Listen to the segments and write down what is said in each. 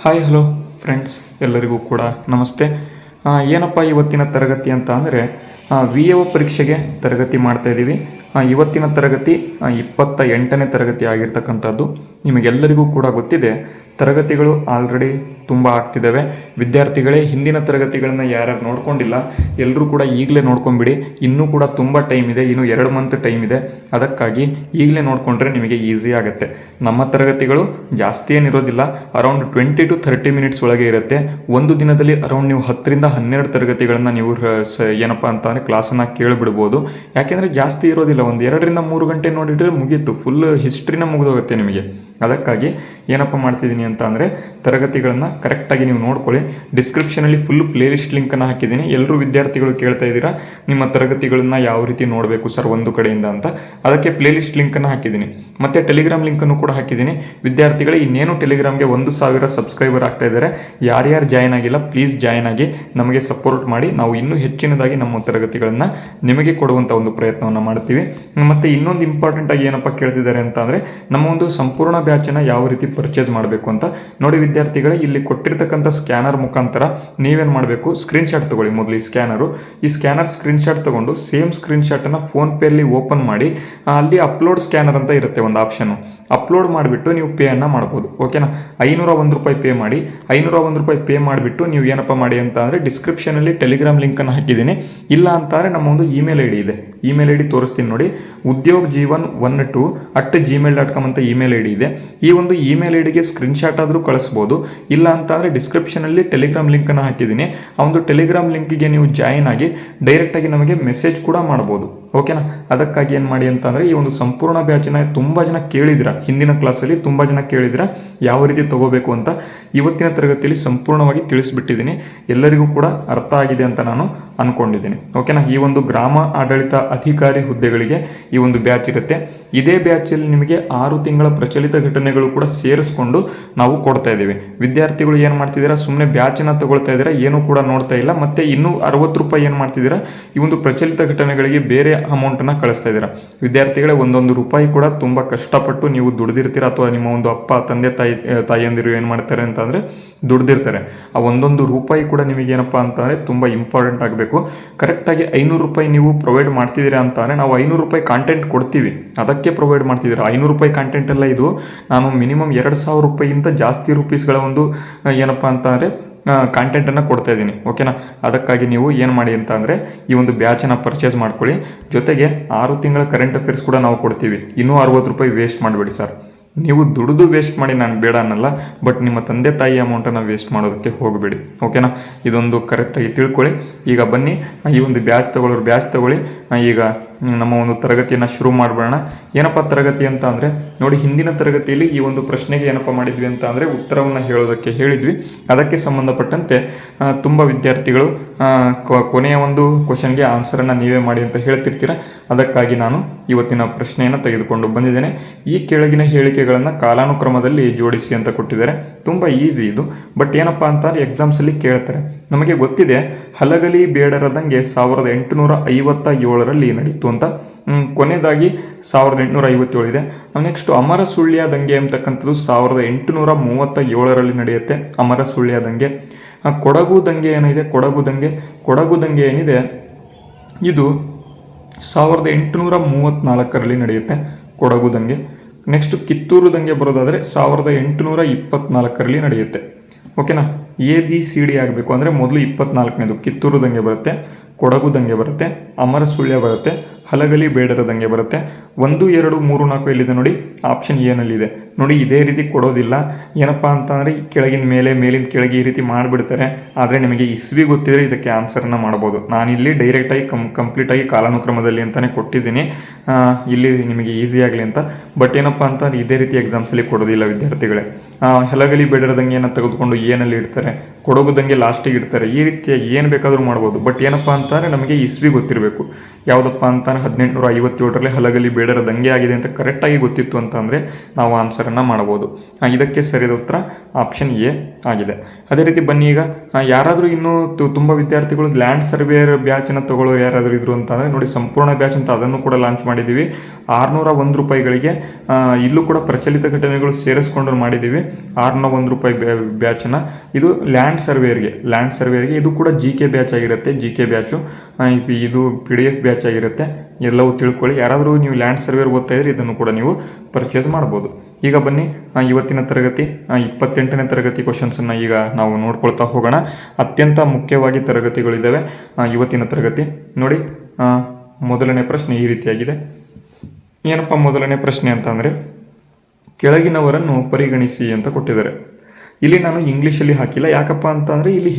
Hi hello friends, ಎಲ್ಲರಿಗೂ ಕೂಡ ನಮಸ್ತೆ. ಏನಪ್ಪ ಇವತ್ತಿನ ತರಗತಿ ಅಂತ ಅಂದರೆ VAO ಪರೀಕ್ಷೆಗೆ ತರಗತಿ ಮಾಡ್ತಾಯಿದ್ದೀವಿ. ಇವತ್ತಿನ ತರಗತಿ 28ನೇ ತರಗತಿ ಆಗಿರ್ತಕ್ಕಂಥದ್ದು. ನಿಮಗೆಲ್ಲರಿಗೂ ಕೂಡ ಗೊತ್ತಿದೆ, ತರಗತಿಗಳು ಆಲ್ರೆಡಿ ತುಂಬ ಆಗ್ತಿದ್ದಾವೆ. ವಿದ್ಯಾರ್ಥಿಗಳೇ, ಹಿಂದಿನ ತರಗತಿಗಳನ್ನು ಯಾರ್ಯಾರು ನೋಡ್ಕೊಂಡಿಲ್ಲ ಎಲ್ಲರೂ ಕೂಡ ಈಗಲೇ ನೋಡ್ಕೊಂಬಿಡಿ. ಇನ್ನೂ ಕೂಡ ತುಂಬ ಟೈಮ್ ಇದೆ, ಇನ್ನು 2 ಮಂತ್ ಟೈಮ್ ಇದೆ. ಅದಕ್ಕಾಗಿ ಈಗಲೇ ನೋಡಿಕೊಂಡ್ರೆ ನಿಮಗೆ ಈಸಿ ಆಗುತ್ತೆ. ನಮ್ಮ ತರಗತಿಗಳು ಜಾಸ್ತಿ ಏನಿರೋದಿಲ್ಲ, ಅರೌಂಡ್ 20 to 30 ಮಿನಿಟ್ಸ್ ಒಳಗೆ ಇರುತ್ತೆ. ಒಂದು ದಿನದಲ್ಲಿ ಅರೌಂಡ್ ನೀವು 10ರಿಂದ 12 ತರಗತಿಗಳನ್ನು ನೀವು ಏನಪ್ಪ ಅಂತಂದರೆ ಕ್ಲಾಸನ್ನು ಕೇಳಿಬಿಡ್ಬೋದು. ಯಾಕೆಂದರೆ ಜಾಸ್ತಿ ಇರೋದಿಲ್ಲ, ಒಂದು 2ರಿಂದ 3 ಗಂಟೆ ನೋಡಿದರೆ ಮುಗೀತು, ಫುಲ್ ಹಿಸ್ಟ್ರಿನ ಮುಗಿದೋಗುತ್ತೆ ನಿಮಗೆ. ಅದಕ್ಕಾಗಿ ಏನಪ್ಪ ಮಾಡ್ತಿದ್ದೀನಿ ಅಂತ ಅಂದರೆ ತರಗತಿಗಳನ್ನು ಕರೆಕ್ಟಾಗಿ ನೀವು ನೋಡ್ಕೊಳ್ಳಿ. ಡಿಸ್ಕ್ರಿಪ್ಷನಲ್ಲಿ ಫುಲ್ ಪ್ಲೇಲಿಸ್ಟ್ ಲಿಂಕನ್ನು ಹಾಕಿದ್ದೀನಿ. ಎಲ್ಲರೂ ವಿದ್ಯಾರ್ಥಿಗಳು ಕೇಳ್ತಾ ಇದ್ದೀರಾ ನಿಮ್ಮ ತರಗತಿಗಳನ್ನು ಯಾವ ರೀತಿ ನೋಡಬೇಕು ಸರ್ ಒಂದು ಕಡೆಯಿಂದ ಅಂತ, ಅದಕ್ಕೆ ಪ್ಲೇಲಿಸ್ಟ್ ಲಿಂಕನ್ನು ಹಾಕಿದ್ದೀನಿ. ಮತ್ತು ಟೆಲಿಗ್ರಾಮ್ ಲಿಂಕನ್ನು ಕೂಡ ಹಾಕಿದ್ದೀನಿ. ವಿದ್ಯಾರ್ಥಿಗಳು ಇನ್ನೇನು ಟೆಲಿಗ್ರಾಮ್ಗೆ 1000 ಸಬ್ಸ್ಕ್ರೈಬರ್ ಆಗ್ತಾ ಇದ್ದಾರೆ. ಯಾರ್ಯಾರು ಜಾಯ್ನ್ ಆಗಿಲ್ಲ ಪ್ಲೀಸ್ ಜಾಯ್ನ್ ಆಗಿ ನಮಗೆ ಸಪೋರ್ಟ್ ಮಾಡಿ. ನಾವು ಇನ್ನೂ ಹೆಚ್ಚಿನದಾಗಿ ನಮ್ಮ ತರಗತಿಗಳನ್ನು ನಿಮಗೆ ಕೊಡುವಂಥ ಒಂದು ಪ್ರಯತ್ನವನ್ನು ಮಾಡ್ತೀವಿ. ಮತ್ತು ಇನ್ನೊಂದು ಇಂಪಾರ್ಟೆಂಟ್ ಆಗಿ ಏನಪ್ಪ ಕೇಳ್ತಿದ್ದಾರೆ ಅಂತ ಅಂದರೆ ನಮ್ಮ ಒಂದು ಸಂಪೂರ್ಣ ಬ್ಯಾಚನ್ನು ಯಾವ ರೀತಿ ಪರ್ಚೇಸ್ ಮಾಡಬೇಕು ಅಂತ ನೋಡಿ. ವಿದ್ಯಾರ್ಥಿಗಳೇ, ಇಲ್ಲಿ ಕೊಟ್ಟಿರ್ತಕ್ಕಂಥ ಸ್ಕ್ಯಾನರ್ ಮುಖಾಂತರ ನೀವೇನು ಮಾಡಬೇಕು, ಸ್ಕ್ರೀನ್ಶಾಟ್ ತೊಗೊಳ್ಳಿ. ಮೊದಲು ಈ ಸ್ಕ್ಯಾನರ್ ಸ್ಕ್ರೀನ್ಶಾಟ್ ತೊಗೊಂಡು ಸೇಮ್ ಸ್ಕ್ರೀನ್ಶಾಟನ್ನು ಫೋನ್ಪೇಯಲ್ಲಿ ಓಪನ್ ಮಾಡಿ, ಅಲ್ಲಿ ಅಪ್ಲೋಡ್ ಸ್ಕ್ಯಾನರ್ ಅಂತ ಇರುತ್ತೆ ಒಂದು ಆಪ್ಷನ್ನು, ಅಪ್ಲೋಡ್ ಮಾಡಿಬಿಟ್ಟು ನೀವು ಪೇಯನ್ನು ಮಾಡ್ಬೋದು. ಓಕೆನಾ? 501 ರೂಪಾಯಿ ಪೇ ಮಾಡಿ. 501 ರೂಪಾಯಿ ಪೇ ಮಾಡಿಬಿಟ್ಟು ನೀವು ಏನಪ್ಪ ಮಾಡಿ ಅಂತ ಅಂದರೆ ಡಿಸ್ಕ್ರಿಪ್ಷನಲ್ಲಿ ಟೆಲಿಗ್ರಾಮ್ ಲಿಂಕನ್ನು ಹಾಕಿದ್ದೀನಿ. ಇಲ್ಲ ಅಂತಾರೆ ನಮ್ಮ ಒಂದು ಇಮೇಲ್ ಐ ಡಿ ಇದೆ, ಇಮೇಲ್ ಐ ಡಿ ತೋರಿಸ್ತೀನಿ ನೋಡಿ. udyogjeevan12@gmail.com ಅಂತ ಇಮೇಲ್ ಐ ಡಿ ಇದೆ. ಈ ಒಂದು ಇಮೇಲ್ ಐ ಡಿಗೆ ಸ್ಕ್ರೀನ್ಶಾಟ್ ಆದರೂ ಕಳಿಸ್ಬೋದು. ಇಲ್ಲ ಅಂತ ಅಂದರೆ ಡಿಸ್ಕ್ರಿಪ್ಷನಲ್ಲಿ ಟೆಲಿಗ್ರಾಮ್ ಲಿಂಕನ್ನು ಹಾಕಿದ್ದೀನಿ. ಆ ಒಂದು ಟೆಲಿಗ್ರಾಮ್ ಲಿಂಕಿಗೆ ನೀವು ಜಾಯಿನ್ ಆಗಿ ಡೈರೆಕ್ಟಾಗಿ ನಮಗೆ ಮೆಸೇಜ್ ಕೂಡ ಮಾಡ್ಬೋದು. ಓಕೆನಾ? ಅದಕ್ಕಾಗಿ ಏನು ಮಾಡಿ ಅಂತ ಅಂದರೆ ಈ ಒಂದು ಸಂಪೂರ್ಣ ಬ್ಯಾಚನ್ನ ತುಂಬ ಜನ ಕೇಳಿದಿರ, ಹಿಂದಿನ ಕ್ಲಾಸಲ್ಲಿ ತುಂಬ ಜನ ಕೇಳಿದಿರ ಯಾವ ರೀತಿ ತಗೋಬೇಕು ಅಂತ. ಇವತ್ತಿನ ತರಗತಿಯಲ್ಲಿ ಸಂಪೂರ್ಣವಾಗಿ ತಿಳಿಸ್ಬಿಟ್ಟಿದ್ದೀನಿ. ಎಲ್ಲರಿಗೂ ಕೂಡ ಅರ್ಥ ಆಗಿದೆ ಅಂತ ನಾನು ಅಂದ್ಕೊಂಡಿದ್ದೀನಿ. ಓಕೆನಾ? ಈ ಒಂದು ಗ್ರಾಮ ಆಡಳಿತ ಅಧಿಕಾರಿ ಹುದ್ದೆಗಳಿಗೆ ಈ ಒಂದು ಬ್ಯಾಚ್ ಇರುತ್ತೆ. ಇದೇ ಬ್ಯಾಚಲ್ಲಿ ನಿಮಗೆ 6 ತಿಂಗಳ ಪ್ರಚಲಿತ ಘಟನೆಗಳು ಕೂಡ ಸೇರಿಸ್ಕೊಂಡು ನಾವು ಕೊಡ್ತಾ ಇದ್ದೀವಿ. ವಿದ್ಯಾರ್ಥಿಗಳು ಏನು ಮಾಡ್ತಿದ್ದೀರಾ, ಸುಮ್ಮನೆ ಬ್ಯಾಚನ್ನು ತಗೊಳ್ತಾ ಇದ್ದೀರಾ, ಏನೂ ಕೂಡ ನೋಡ್ತಾ ಇಲ್ಲ. ಮತ್ತು ಇನ್ನೂ 60 ರೂಪಾಯಿ ಏನು ಮಾಡ್ತಿದ್ದೀರಾ, ಈ ಒಂದು ಪ್ರಚಲಿತ ಘಟನೆಗಳಿಗೆ ಬೇರೆ ಅಮೌಂಟನ್ನು ಕಳಿಸ್ತಾ ಇದ್ದೀರಾ. ವಿದ್ಯಾರ್ಥಿಗಳೇ, ಒಂದೊಂದು ರೂಪಾಯಿ ಕೂಡ ತುಂಬ ಕಷ್ಟಪಟ್ಟು ನೀವು ದುಡ್ದಿರ್ತೀರ, ಅಥವಾ ನಿಮ್ಮ ಒಂದು ಅಪ್ಪ ತಂದೆ ತಾಯಿಯಂದಿರು ಏನು ಮಾಡ್ತಾರೆ ಅಂತಂದರೆ ದುಡ್ದಿರ್ತಾರೆ. ಆ ಒಂದೊಂದು ರೂಪಾಯಿ ಕೂಡ ನಿಮಗೇನಪ್ಪ ಅಂತಂದರೆ ತುಂಬ ಇಂಪಾರ್ಟೆಂಟ್ ಆಗಬೇಕು. ಕರೆಕ್ಟಾಗಿ 500 ರೂಪಾಯಿ ನೀವು ಪ್ರೊವೈಡ್ ಮಾಡ್ತಿದ್ದೀರಾ ಅಂತಂದರೆ ನಾವು 500 ರೂಪಾಯಿ ಕಾಂಟೆಂಟ್ ಕೊಡ್ತೀವಿ, ಅದಕ್ಕೆ ಪ್ರೊವೈಡ್ ಮಾಡ್ತಿದ್ದೀರಾ. 500 ರೂಪಾಯಿ ಕಾಂಟೆಂಟ್ ಎಲ್ಲ ಇದು ನಾನು ಮಿನಿಮಮ್ 2000 ರೂಪಾಯಿಗಿಂತ ಜಾಸ್ತಿ ರೂಪೀಸ್ಗಳ ಒಂದು ಏನಪ್ಪ ಅಂತಂದರೆ ಕಾಂಟೆಂಟನ್ನು ಕೊಡ್ತಾ ಇದ್ದೀನಿ. ಓಕೆನಾ? ಅದಕ್ಕಾಗಿ ನೀವು ಏನು ಮಾಡಿ ಅಂತ ಅಂದರೆ ಈ ಒಂದು ಬ್ಯಾಚನ್ನು ಪರ್ಚೇಸ್ ಮಾಡ್ಕೊಳ್ಳಿ. ಜೊತೆಗೆ 6 ತಿಂಗಳ ಕರೆಂಟ್ ಅಫೇರ್ಸ್ ಕೂಡ ನಾವು ಕೊಡ್ತೀವಿ. ಇನ್ನೂ 60 ರೂಪಾಯಿ ವೇಸ್ಟ್ ಮಾಡಬೇಡಿ ಸರ್. ನೀವು ದುಡಿದು ವೇಸ್ಟ್ ಮಾಡಿ, ನಾನು ಬೇಡ ಅನ್ನಲ್ಲ, ಬಟ್ ನಿಮ್ಮ ತಂದೆ ತಾಯಿ ಅಮೌಂಟನ್ನು ವೇಸ್ಟ್ ಮಾಡೋದಕ್ಕೆ ಹೋಗಬೇಡಿ. ಓಕೆನಾ? ಇದೊಂದು ಕರೆಕ್ಟಾಗಿ ತಿಳ್ಕೊಳ್ಳಿ. ಈಗ ಬನ್ನಿ, ಈ ಒಂದು ಬ್ಯಾಚ್ ತಗೊಳ್ಳಿ. ಈಗ ನಮ್ಮ ಒಂದು ತರಗತಿಯನ್ನು ಶುರು ಮಾಡಬೇಡ. ಏನಪ್ಪ ತರಗತಿ ಅಂತ ಅಂದರೆ ನೋಡಿ, ಹಿಂದಿನ ತರಗತಿಯಲ್ಲಿ ಈ ಒಂದು ಪ್ರಶ್ನೆಗೆ ಏನಪ್ಪ ಮಾಡಿದ್ವಿ ಅಂತ ಅಂದರೆ ಉತ್ತರವನ್ನು ಹೇಳೋದಕ್ಕೆ ಹೇಳಿದ್ವಿ. ಅದಕ್ಕೆ ಸಂಬಂಧಪಟ್ಟಂತೆ ತುಂಬ ವಿದ್ಯಾರ್ಥಿಗಳು ಕೊನೆಯ ಒಂದು ಕ್ವಶನ್ಗೆ ಆನ್ಸರನ್ನು ನೀವೇ ಮಾಡಿ ಅಂತ ಹೇಳ್ತಿರ್ತೀರ. ಅದಕ್ಕಾಗಿ ನಾನು ಇವತ್ತಿನ ಪ್ರಶ್ನೆಯನ್ನು ತೆಗೆದುಕೊಂಡು ಬಂದಿದ್ದೇನೆ. ಈ ಕೆಳಗಿನ ಹೇಳಿಕೆಗಳನ್ನು ಕಾಲಾನುಕ್ರಮದಲ್ಲಿ ಜೋಡಿಸಿ ಅಂತ ಕೊಟ್ಟಿದ್ದಾರೆ. ತುಂಬ ಈಸಿ ಇದು, ಬಟ್ ಏನಪ್ಪ ಅಂತಾರೆ ಎಕ್ಸಾಮ್ಸಲ್ಲಿ ಕೇಳ್ತಾರೆ. ನಮಗೆ ಗೊತ್ತಿದೆ, ಹಲಗಲಿ ಬೇಡರದಂಗೆ 1857ರಲ್ಲಿ ನಡೀತು ಅಂತ. ಕೊನೆಯದಾಗಿ 1857 ಇದೆ. ನೆಕ್ಸ್ಟ್ ಅಮರ ಸುಳ್ಯ ದಂಗೆ ಅಂತಕ್ಕಂಥದ್ದು 1837ರಲ್ಲಿ ನಡೆಯುತ್ತೆ. ಅಮರ ಸುಳ್ಯ ದಂಗೆ. ಕೊಡಗು ದಂಗೆ ಏನಿದೆ, ಕೊಡಗು ದಂಗೆ ಏನಿದೆ ಇದು 1834ರಲ್ಲಿ ನಡೆಯುತ್ತೆ, ಕೊಡಗು ದಂಗೆ. ನೆಕ್ಸ್ಟ್ ಕಿತ್ತೂರು ದಂಗೆ ಬರೋದಾದರೆ 1824ರಲ್ಲಿ ನಡೆಯುತ್ತೆ. ಓಕೆನಾ? ABCD ಆಗಬೇಕು ಅಂದರೆ ಮೊದಲು 24ನೇದು ಕಿತ್ತೂರು ದಂಗೆ ಬರುತ್ತೆ, ಕೊಡಗು ದಂಗೆ ಬರುತ್ತೆ, ಅಮರ ಸುಳ್ಯ ಬರುತ್ತೆ, ಹಲಗಲಿ ಬೇಡರ ದಂಗೆ ಬರುತ್ತೆ. 1, 2, 3, 4 ಎಲ್ಲಿದೆ ನೋಡಿ, ಆಪ್ಷನ್ ಏನಲ್ಲಿದೆ ನೋಡಿ. ಇದೇ ರೀತಿ ಕೊಡೋದಿಲ್ಲ. ಏನಪ್ಪ ಅಂತಂದರೆ ಕೆಳಗಿನ ಮೇಲೆ, ಮೇಲಿನ ಕೆಳಗೆ ಈ ರೀತಿ ಮಾಡಿಬಿಡ್ತಾರೆ. ಆದರೆ ನಿಮಗೆ ಇಸ್ವಿ ಗೊತ್ತಿದ್ರೆ ಇದಕ್ಕೆ ಆನ್ಸರನ್ನು ಮಾಡ್ಬೋದು. ನಾನಿಲ್ಲಿ ಡೈರೆಕ್ಟಾಗಿ ಕಂಪ್ಲೀಟಾಗಿ ಕಾಲಾನುಕ್ರಮದಲ್ಲಿ ಅಂತಲೇ ಕೊಟ್ಟಿದ್ದೀನಿ, ಇಲ್ಲಿ ನಿಮಗೆ ಈಸಿ ಆಗಲಿ ಅಂತ. ಬಟ್ ಏನಪ್ಪ ಅಂತಂದರೆ ಇದೇ ರೀತಿ ಎಕ್ಸಾಮ್ಸಲ್ಲಿ ಕೊಡೋದಿಲ್ಲ ವಿದ್ಯಾರ್ಥಿಗಳೇ. ಹಲಗಲಿ ಬೇಡರ ದಂಗೆಯನ್ನು ತೆಗೆದುಕೊಂಡು ಏನಲ್ಲಿ ಇಡ್ತಾರೆ, ಕೊಡಗು ದಂಗೆ ಲಾಸ್ಟಿಗೆ ಇಡ್ತಾರೆ. ಈ ರೀತಿಯಾಗಿ ಏನು ಬೇಕಾದರೂ ಮಾಡ್ಬೋದು. ಬಟ್ ಏನಪ್ಪ ಅಂತಂದರೆ ನಮಗೆ ಇಸ್ವಿ ಗೊತ್ತಿರಬೇಕು. ಗೊತ್ತಿರಬೇಕು. ಯಾವುದಪ್ಪ ಅಂತ 1857ರಲ್ಲಿ ಹಲಗಲಿ ಬೇಡರ ದಂಗೆ ಆಗಿದೆ ಅಂತ ಕರೆಕ್ಟಾಗಿ ಗೊತ್ತಿತ್ತು ಅಂತಂದರೆ ನಾವು ಆನ್ಸರನ್ನು ಮಾಡ್ಬೋದು. ಇದಕ್ಕೆ ಸರಿಯಾದ ಉತ್ತರ ಆಪ್ಷನ್ ಎ ಆಗಿದೆ. ಅದೇ ರೀತಿ ಬನ್ನಿ, ಈಗ ಯಾರಾದರೂ ಇನ್ನೂ ತುಂಬ ವಿದ್ಯಾರ್ಥಿಗಳು ಲ್ಯಾಂಡ್ ಸರ್ವೇಯರ್ ಬ್ಯಾಚನ್ನು ತಗೊಳ್ಳೋರು ಯಾರಾದರೂ ಇದ್ರು ಅಂತಂದರೆ ನೋಡಿ, ಸಂಪೂರ್ಣ ಬ್ಯಾಚ್ ಅಂತ ಅದನ್ನು ಕೂಡ ಲಾಂಚ್ ಮಾಡಿದ್ದೀವಿ. 601 ರೂಪಾಯಿಗಳಿಗೆ ಇಲ್ಲೂ ಕೂಡ ಪ್ರಚಲಿತ ಘಟನೆಗಳು ಸೇರಿಸ್ಕೊಂಡು ಮಾಡಿದ್ದೀವಿ. 601 ರೂಪಾಯಿ ಬ್ಯಾಚನ್ನು. ಇದು ಲ್ಯಾಂಡ್ ಸರ್ವೇಯರ್ಗೆ ಇದು ಕೂಡ ಜಿ ಕೆ ಬ್ಯಾಚ್ ಆಗಿರುತ್ತೆ. ಜಿ ಕೆ ಬ್ಯಾಚು ಇದು PDF ಬ್ಯಾಚ್ ಆಗಿರುತ್ತೆ. ಎಲ್ಲವೂ ತಿಳ್ಕೊಳ್ಳಿ. ಯಾರಾದರೂ ನೀವು ಲ್ಯಾಂಡ್ ಸರ್ವೇಯರ್ ಓದ್ತಾ ಇದ್ರೆ ಇದನ್ನು ಕೂಡ ನೀವು ಪರ್ಚೇಸ್ ಮಾಡ್ಬೋದು. ಈಗ ಬನ್ನಿ, ಇವತ್ತಿನ ತರಗತಿ 28ನೇ ತರಗತಿ ಕ್ವಶನ್ಸನ್ನು ಈಗ ನಾವು ನೋಡ್ಕೊಳ್ತಾ ಹೋಗೋಣ. ಅತ್ಯಂತ ಮುಖ್ಯವಾಗಿ ತರಗತಿಗಳಿದ್ದಾವೆ ಇವತ್ತಿನ ತರಗತಿ. ನೋಡಿ, ಮೊದಲನೇ ಪ್ರಶ್ನೆ ಈ ರೀತಿಯಾಗಿದೆ. ಏನಪ್ಪ ಮೊದಲನೇ ಪ್ರಶ್ನೆ ಅಂತಂದರೆ, ಕೆಳಗಿನವರನ್ನು ಪರಿಗಣಿಸಿ ಅಂತ ಕೊಟ್ಟಿದ್ದಾರೆ. ಇಲ್ಲಿ ನಾನು ಇಂಗ್ಲೀಷಲ್ಲಿ ಹಾಕಿಲ್ಲ. ಯಾಕಪ್ಪ ಅಂತಂದರೆ ಇಲ್ಲಿ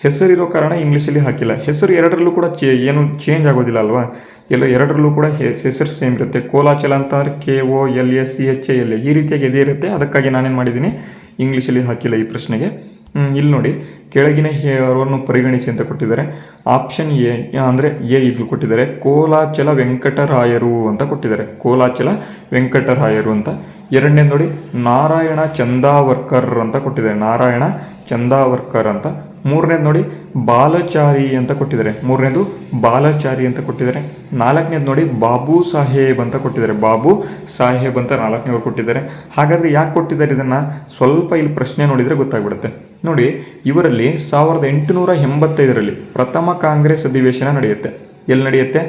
ಹೆಸರಿರೋ ಕಾರಣ ಇಂಗ್ಲೀಷಲ್ಲಿ ಹಾಕಿಲ್ಲ. ಹೆಸರು ಎರಡರಲ್ಲೂ ಕೂಡ ಏನು ಚೇಂಜ್ ಆಗೋದಿಲ್ಲ ಅಲ್ವಾ, ಎರಡರಲ್ಲೂ ಕೂಡ ಹೆಸರು ಸೇಮ್ ಇರುತ್ತೆ. ಕೋಲಾಚಲ ಅಂತಂದರೆ KOLACHAL ಈ ರೀತಿಯಾಗಿ ಇದೇ ಇರುತ್ತೆ. ಅದಕ್ಕಾಗಿ ನಾನೇನು ಮಾಡಿದ್ದೀನಿ, ಇಂಗ್ಲೀಷಲ್ಲಿ ಹಾಕಿಲ್ಲ ಈ ಪ್ರಶ್ನೆಗೆ. ಇಲ್ಲಿ ನೋಡಿ, ಕೆಳಗಿನ ಅವರನ್ನು ಪರಿಗಣಿಸಿ ಅಂತ ಕೊಟ್ಟಿದ್ದಾರೆ. ಆಪ್ಷನ್ ಎ ಅಂದರೆ ಎ ಇದು ಕೊಟ್ಟಿದ್ದಾರೆ, ಕೋಲಾಚಲ ವೆಂಕಟರಾಯರು ಅಂತ ಕೊಟ್ಟಿದ್ದಾರೆ. ಕೋಲಾಚಲ ವೆಂಕಟರಾಯರು ಅಂತ. ಎರಡನೇದು ನೋಡಿ, ನಾರಾಯಣ ಚಂದಾವರ್ಕರ್ ಅಂತ ಕೊಟ್ಟಿದ್ದಾರೆ. ನಾರಾಯಣ ಚಂದಾವರ್ಕರ್ ಅಂತ. ಮೂರನೇದು ನೋಡಿ, ಬಾಲಚಾರಿ ಅಂತ ಕೊಟ್ಟಿದ್ದಾರೆ. ನಾಲ್ಕನೇದು ನೋಡಿ, ಬಾಬು ಸಾಹೇಬ್ ಅಂತ ಕೊಟ್ಟಿದ್ದಾರೆ. ಬಾಬು ಸಾಹೇಬ್ ಅಂತ ನಾಲ್ಕನೇವ್ರು ಕೊಟ್ಟಿದ್ದಾರೆ. ಹಾಗಾದರೆ ಯಾಕೆ ಕೊಟ್ಟಿದ್ದಾರೆ ಇದನ್ನು ಸ್ವಲ್ಪ ಇಲ್ಲಿ ಪ್ರಶ್ನೆ ನೋಡಿದರೆ ಗೊತ್ತಾಗ್ಬಿಡುತ್ತೆ. ನೋಡಿ, ಇವರಲ್ಲಿ 1885ರಲ್ಲಿ ಪ್ರಥಮ ಕಾಂಗ್ರೆಸ್ ಅಧಿವೇಶನ ನಡೆಯುತ್ತೆ. ಎಲ್ಲಿ ನಡೆಯುತ್ತೆ?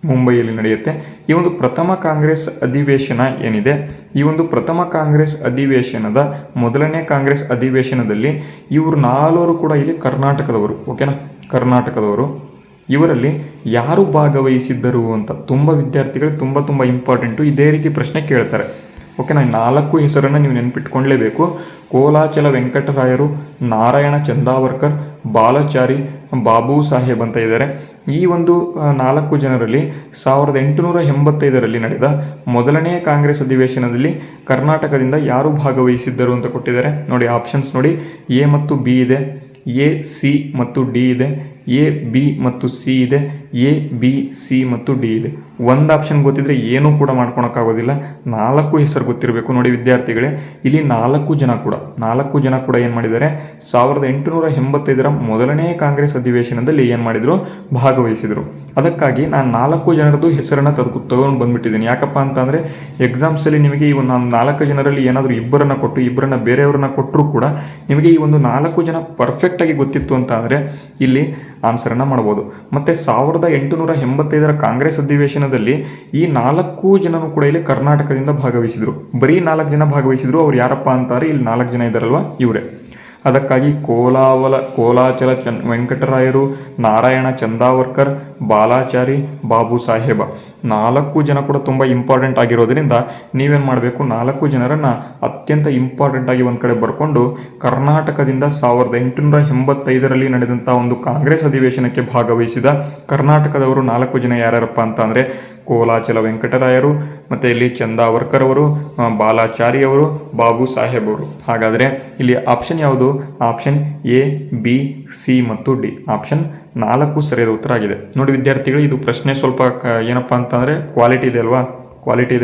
ಮುಂಬೈಯಲ್ಲಿ ನಡೆಯುತ್ತೆ. ಈ ಒಂದು ಪ್ರಥಮ ಕಾಂಗ್ರೆಸ್ ಅಧಿವೇಶನ ಏನಿದೆ, ಈ ಒಂದು ಪ್ರಥಮ ಕಾಂಗ್ರೆಸ್ ಅಧಿವೇಶನದ ಮೊದಲನೇ ಕಾಂಗ್ರೆಸ್ ಅಧಿವೇಶನದಲ್ಲಿ ಇವರು 4 ಕೂಡ ಇಲ್ಲಿ ಕರ್ನಾಟಕದವರು. ಓಕೆನಾ, ಕರ್ನಾಟಕದವರು. ಇವರಲ್ಲಿ ಯಾರು ಭಾಗವಹಿಸಿದ್ದರು ಅಂತ ತುಂಬ ವಿದ್ಯಾರ್ಥಿಗಳು ತುಂಬ ಇಂಪಾರ್ಟೆಂಟು. ಇದೇ ರೀತಿ ಪ್ರಶ್ನೆ ಕೇಳ್ತಾರೆ. ಓಕೆನಾ, 4 ಹೆಸರನ್ನು ನೀವು ನೆನಪಿಟ್ಕೊಳ್ಳೇಬೇಕು. ಕೋಲಾಚಲ ವೆಂಕಟರಾಯರು, ನಾರಾಯಣ ಚಂದಾವರ್ಕರ್, ಬಾಲಚಾರಿ, ಬಾಬು ಸಾಹೇಬ್ ಅಂತ ಇದ್ದಾರೆ. ಈ ಒಂದು 4 ಜನರಲ್ಲಿ 1885ರಲ್ಲಿ ನಡೆದ ಮೊದಲನೇ ಕಾಂಗ್ರೆಸ್ ಅಧಿವೇಶನದಲ್ಲಿ ಕರ್ನಾಟಕದಿಂದ ಯಾರು ಭಾಗವಹಿಸಿದ್ದರು ಅಂತ ಕೊಟ್ಟಿದ್ದಾರೆ. ನೋಡಿ, ಆಪ್ಷನ್ಸ್ ನೋಡಿ, ಎ ಮತ್ತು ಬಿ ಇದೆ, ಎ ಸಿ ಮತ್ತು ಡಿ ಇದೆ, ಎ ಬಿ ಮತ್ತು ಸಿ ಇದೆ, ಎ ಬಿ ಸಿ ಮತ್ತು ಡಿ ಇದೆ. ಒಂದು ಆಪ್ಷನ್ ಗೊತ್ತಿದ್ರೆ ಏನೂ ಕೂಡ ಮಾಡ್ಕೊಳಕ್ಕಾಗೋದಿಲ್ಲ. 4 ಹೆಸರು ಗೊತ್ತಿರಬೇಕು. ನೋಡಿ ವಿದ್ಯಾರ್ಥಿಗಳೇ, ಇಲ್ಲಿ 4 ಜನ ಕೂಡ ಏನು ಮಾಡಿದ್ದಾರೆ, 1885ರ ಮೊದಲನೇ ಕಾಂಗ್ರೆಸ್ ಅಧಿವೇಶನದಲ್ಲಿ ಏನು ಮಾಡಿದರು, ಭಾಗವಹಿಸಿದರು. ಅದಕ್ಕಾಗಿ ನಾನು 4 ಜನರದ್ದು ಹೆಸರನ್ನು ತಗೊಂಡು ಬಂದುಬಿಟ್ಟಿದ್ದೀನಿ. ಯಾಕಪ್ಪ ಅಂತಂದರೆ ಎಕ್ಸಾಮ್ಸಲ್ಲಿ ನಿಮಗೆ ಈ ಒಂದು 4 ಜನರಲ್ಲಿ ಏನಾದರೂ ಇಬ್ಬರನ್ನ ಬೇರೆಯವ್ರನ್ನ ಕೊಟ್ಟರೂ ಕೂಡ ನಿಮಗೆ ಈ ಒಂದು 4 ಜನ ಪರ್ಫೆಕ್ಟಾಗಿ ಗೊತ್ತಿತ್ತು ಅಂತ ಅಂದರೆ ಇಲ್ಲಿ ಆನ್ಸರನ್ನು ಮಾಡ್ಬೋದು. ಮತ್ತು 1885ರ ಕಾಂಗ್ರೆಸ್ ಅಧಿವೇಶನದಲ್ಲಿ ಈ 4 ಜನನು ಕೂಡ ಇಲ್ಲಿ ಕರ್ನಾಟಕದಿಂದ ಭಾಗವಹಿಸಿದರು. ಬರೀ 4 ಜನ ಭಾಗವಹಿಸಿದ್ರು. ಅವ್ರು ಯಾರಪ್ಪ ಅಂತಾರೆ, ಇಲ್ಲಿ 4 ಜನ ಇದ್ದಾರಲ್ವ, ಇವರೇ. ಅದಕ್ಕಾಗಿ ಕೋಲಾಚಲ ವೆಂಕಟರಾಯರು, ನಾರಾಯಣ ಚಂದಾವರ್ಕರ್, ಬಾಲಾಚಾರಿ, ಬಾಬು ಸಾಹೇಬ 4 ಜನ ಕೂಡ ತುಂಬ ಇಂಪಾರ್ಟೆಂಟ್ ಆಗಿರೋದ್ರಿಂದ ನೀವೇನು ಮಾಡಬೇಕು, 4 ಜನರನ್ನು ಅತ್ಯಂತ ಇಂಪಾರ್ಟೆಂಟಾಗಿ ಒಂದು ಕಡೆ ಬರ್ಕೊಂಡು ಕರ್ನಾಟಕದಿಂದ 1885ರಲ್ಲಿ ನಡೆದಂಥ ಒಂದು ಕಾಂಗ್ರೆಸ್ ಅಧಿವೇಶನಕ್ಕೆ ಭಾಗವಹಿಸಿದ ಕರ್ನಾಟಕದವರು 4 ಜನ ಯಾರ್ಯಾರಪ್ಪ ಅಂತ ಅಂದರೆ ಕೋಲಾಚಲ ವೆಂಕಟರಾಯರು, ಮತ್ತು ಇಲ್ಲಿ ಚಂದಾವರ್ಕರ್ ಅವರು, ಬಾಲಾಚಾರಿ ಅವರು, ಬಾಬು ಸಾಹೇಬ್ ಅವರು. ಹಾಗಾದರೆ ಇಲ್ಲಿ ಆಪ್ಷನ್ ಯಾವುದು? ಆಪ್ಷನ್ ಎ, ಬಿ, ಸಿ ಮತ್ತು ಡಿ. ಆಪ್ಷನ್ 4 ಸರಿಯಾದ ಉತ್ತರ ಆಗಿದೆ. ನೋಡಿ ವಿದ್ಯಾರ್ಥಿಗಳು, ಇದು ಪ್ರಶ್ನೆ ಸ್ವಲ್ಪ ಏನಪ್ಪ ಅಂತಂದರೆ ಕ್ವಾಲಿಟಿ ಇದೆ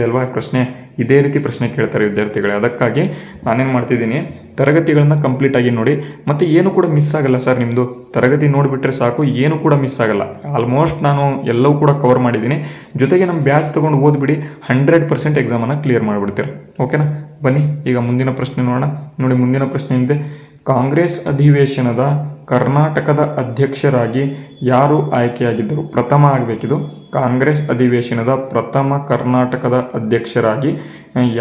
ಅಲ್ವಾ ಪ್ರಶ್ನೆ. ಇದೇ ರೀತಿ ಪ್ರಶ್ನೆ ಕೇಳ್ತಾರೆ ವಿದ್ಯಾರ್ಥಿಗಳೇ. ಅದಕ್ಕಾಗಿ ನಾನೇನು ಮಾಡ್ತಿದ್ದೀನಿ, ತರಗತಿಗಳನ್ನ ಕಂಪ್ಲೀಟಾಗಿ ನೋಡಿ. ಮತ್ತು ಏನು ಕೂಡ ಮಿಸ್ ಆಗಲ್ಲ ಸರ್, ನಿಮ್ಮದು ತರಗತಿ ನೋಡಿಬಿಟ್ರೆ ಸಾಕು, ಏನು ಕೂಡ ಮಿಸ್ ಆಗಲ್ಲ. ಆಲ್ಮೋಸ್ಟ್ ನಾನು ಎಲ್ಲವೂ ಕೂಡ ಕವರ್ ಮಾಡಿದ್ದೀನಿ. ಜೊತೆಗೆ ನಮ್ಮ ಬ್ಯಾಚ್ ತೊಗೊಂಡು ಓದ್ಬಿಡಿ, 100% ಎಕ್ಸಾಮನ್ನು ಕ್ಲಿಯರ್ ಮಾಡಿಬಿಡ್ತೀರ. ಓಕೆನಾ, ಬನ್ನಿ ಈಗ ಮುಂದಿನ ಪ್ರಶ್ನೆ ನೋಡೋಣ. ನೋಡಿ, ಮುಂದಿನ ಪ್ರಶ್ನೆ ಇದೆ, ಕಾಂಗ್ರೆಸ್ ಅಧಿವೇಶನದ ಕರ್ನಾಟಕದ ಅಧ್ಯಕ್ಷರಾಗಿ ಯಾರು ಆಯ್ಕೆಯಾಗಿದ್ದರು? ಪ್ರಥಮ ಆಗಬೇಕಿದು. ಕಾಂಗ್ರೆಸ್ ಅಧಿವೇಶನದ ಪ್ರಥಮ ಕರ್ನಾಟಕದ ಅಧ್ಯಕ್ಷರಾಗಿ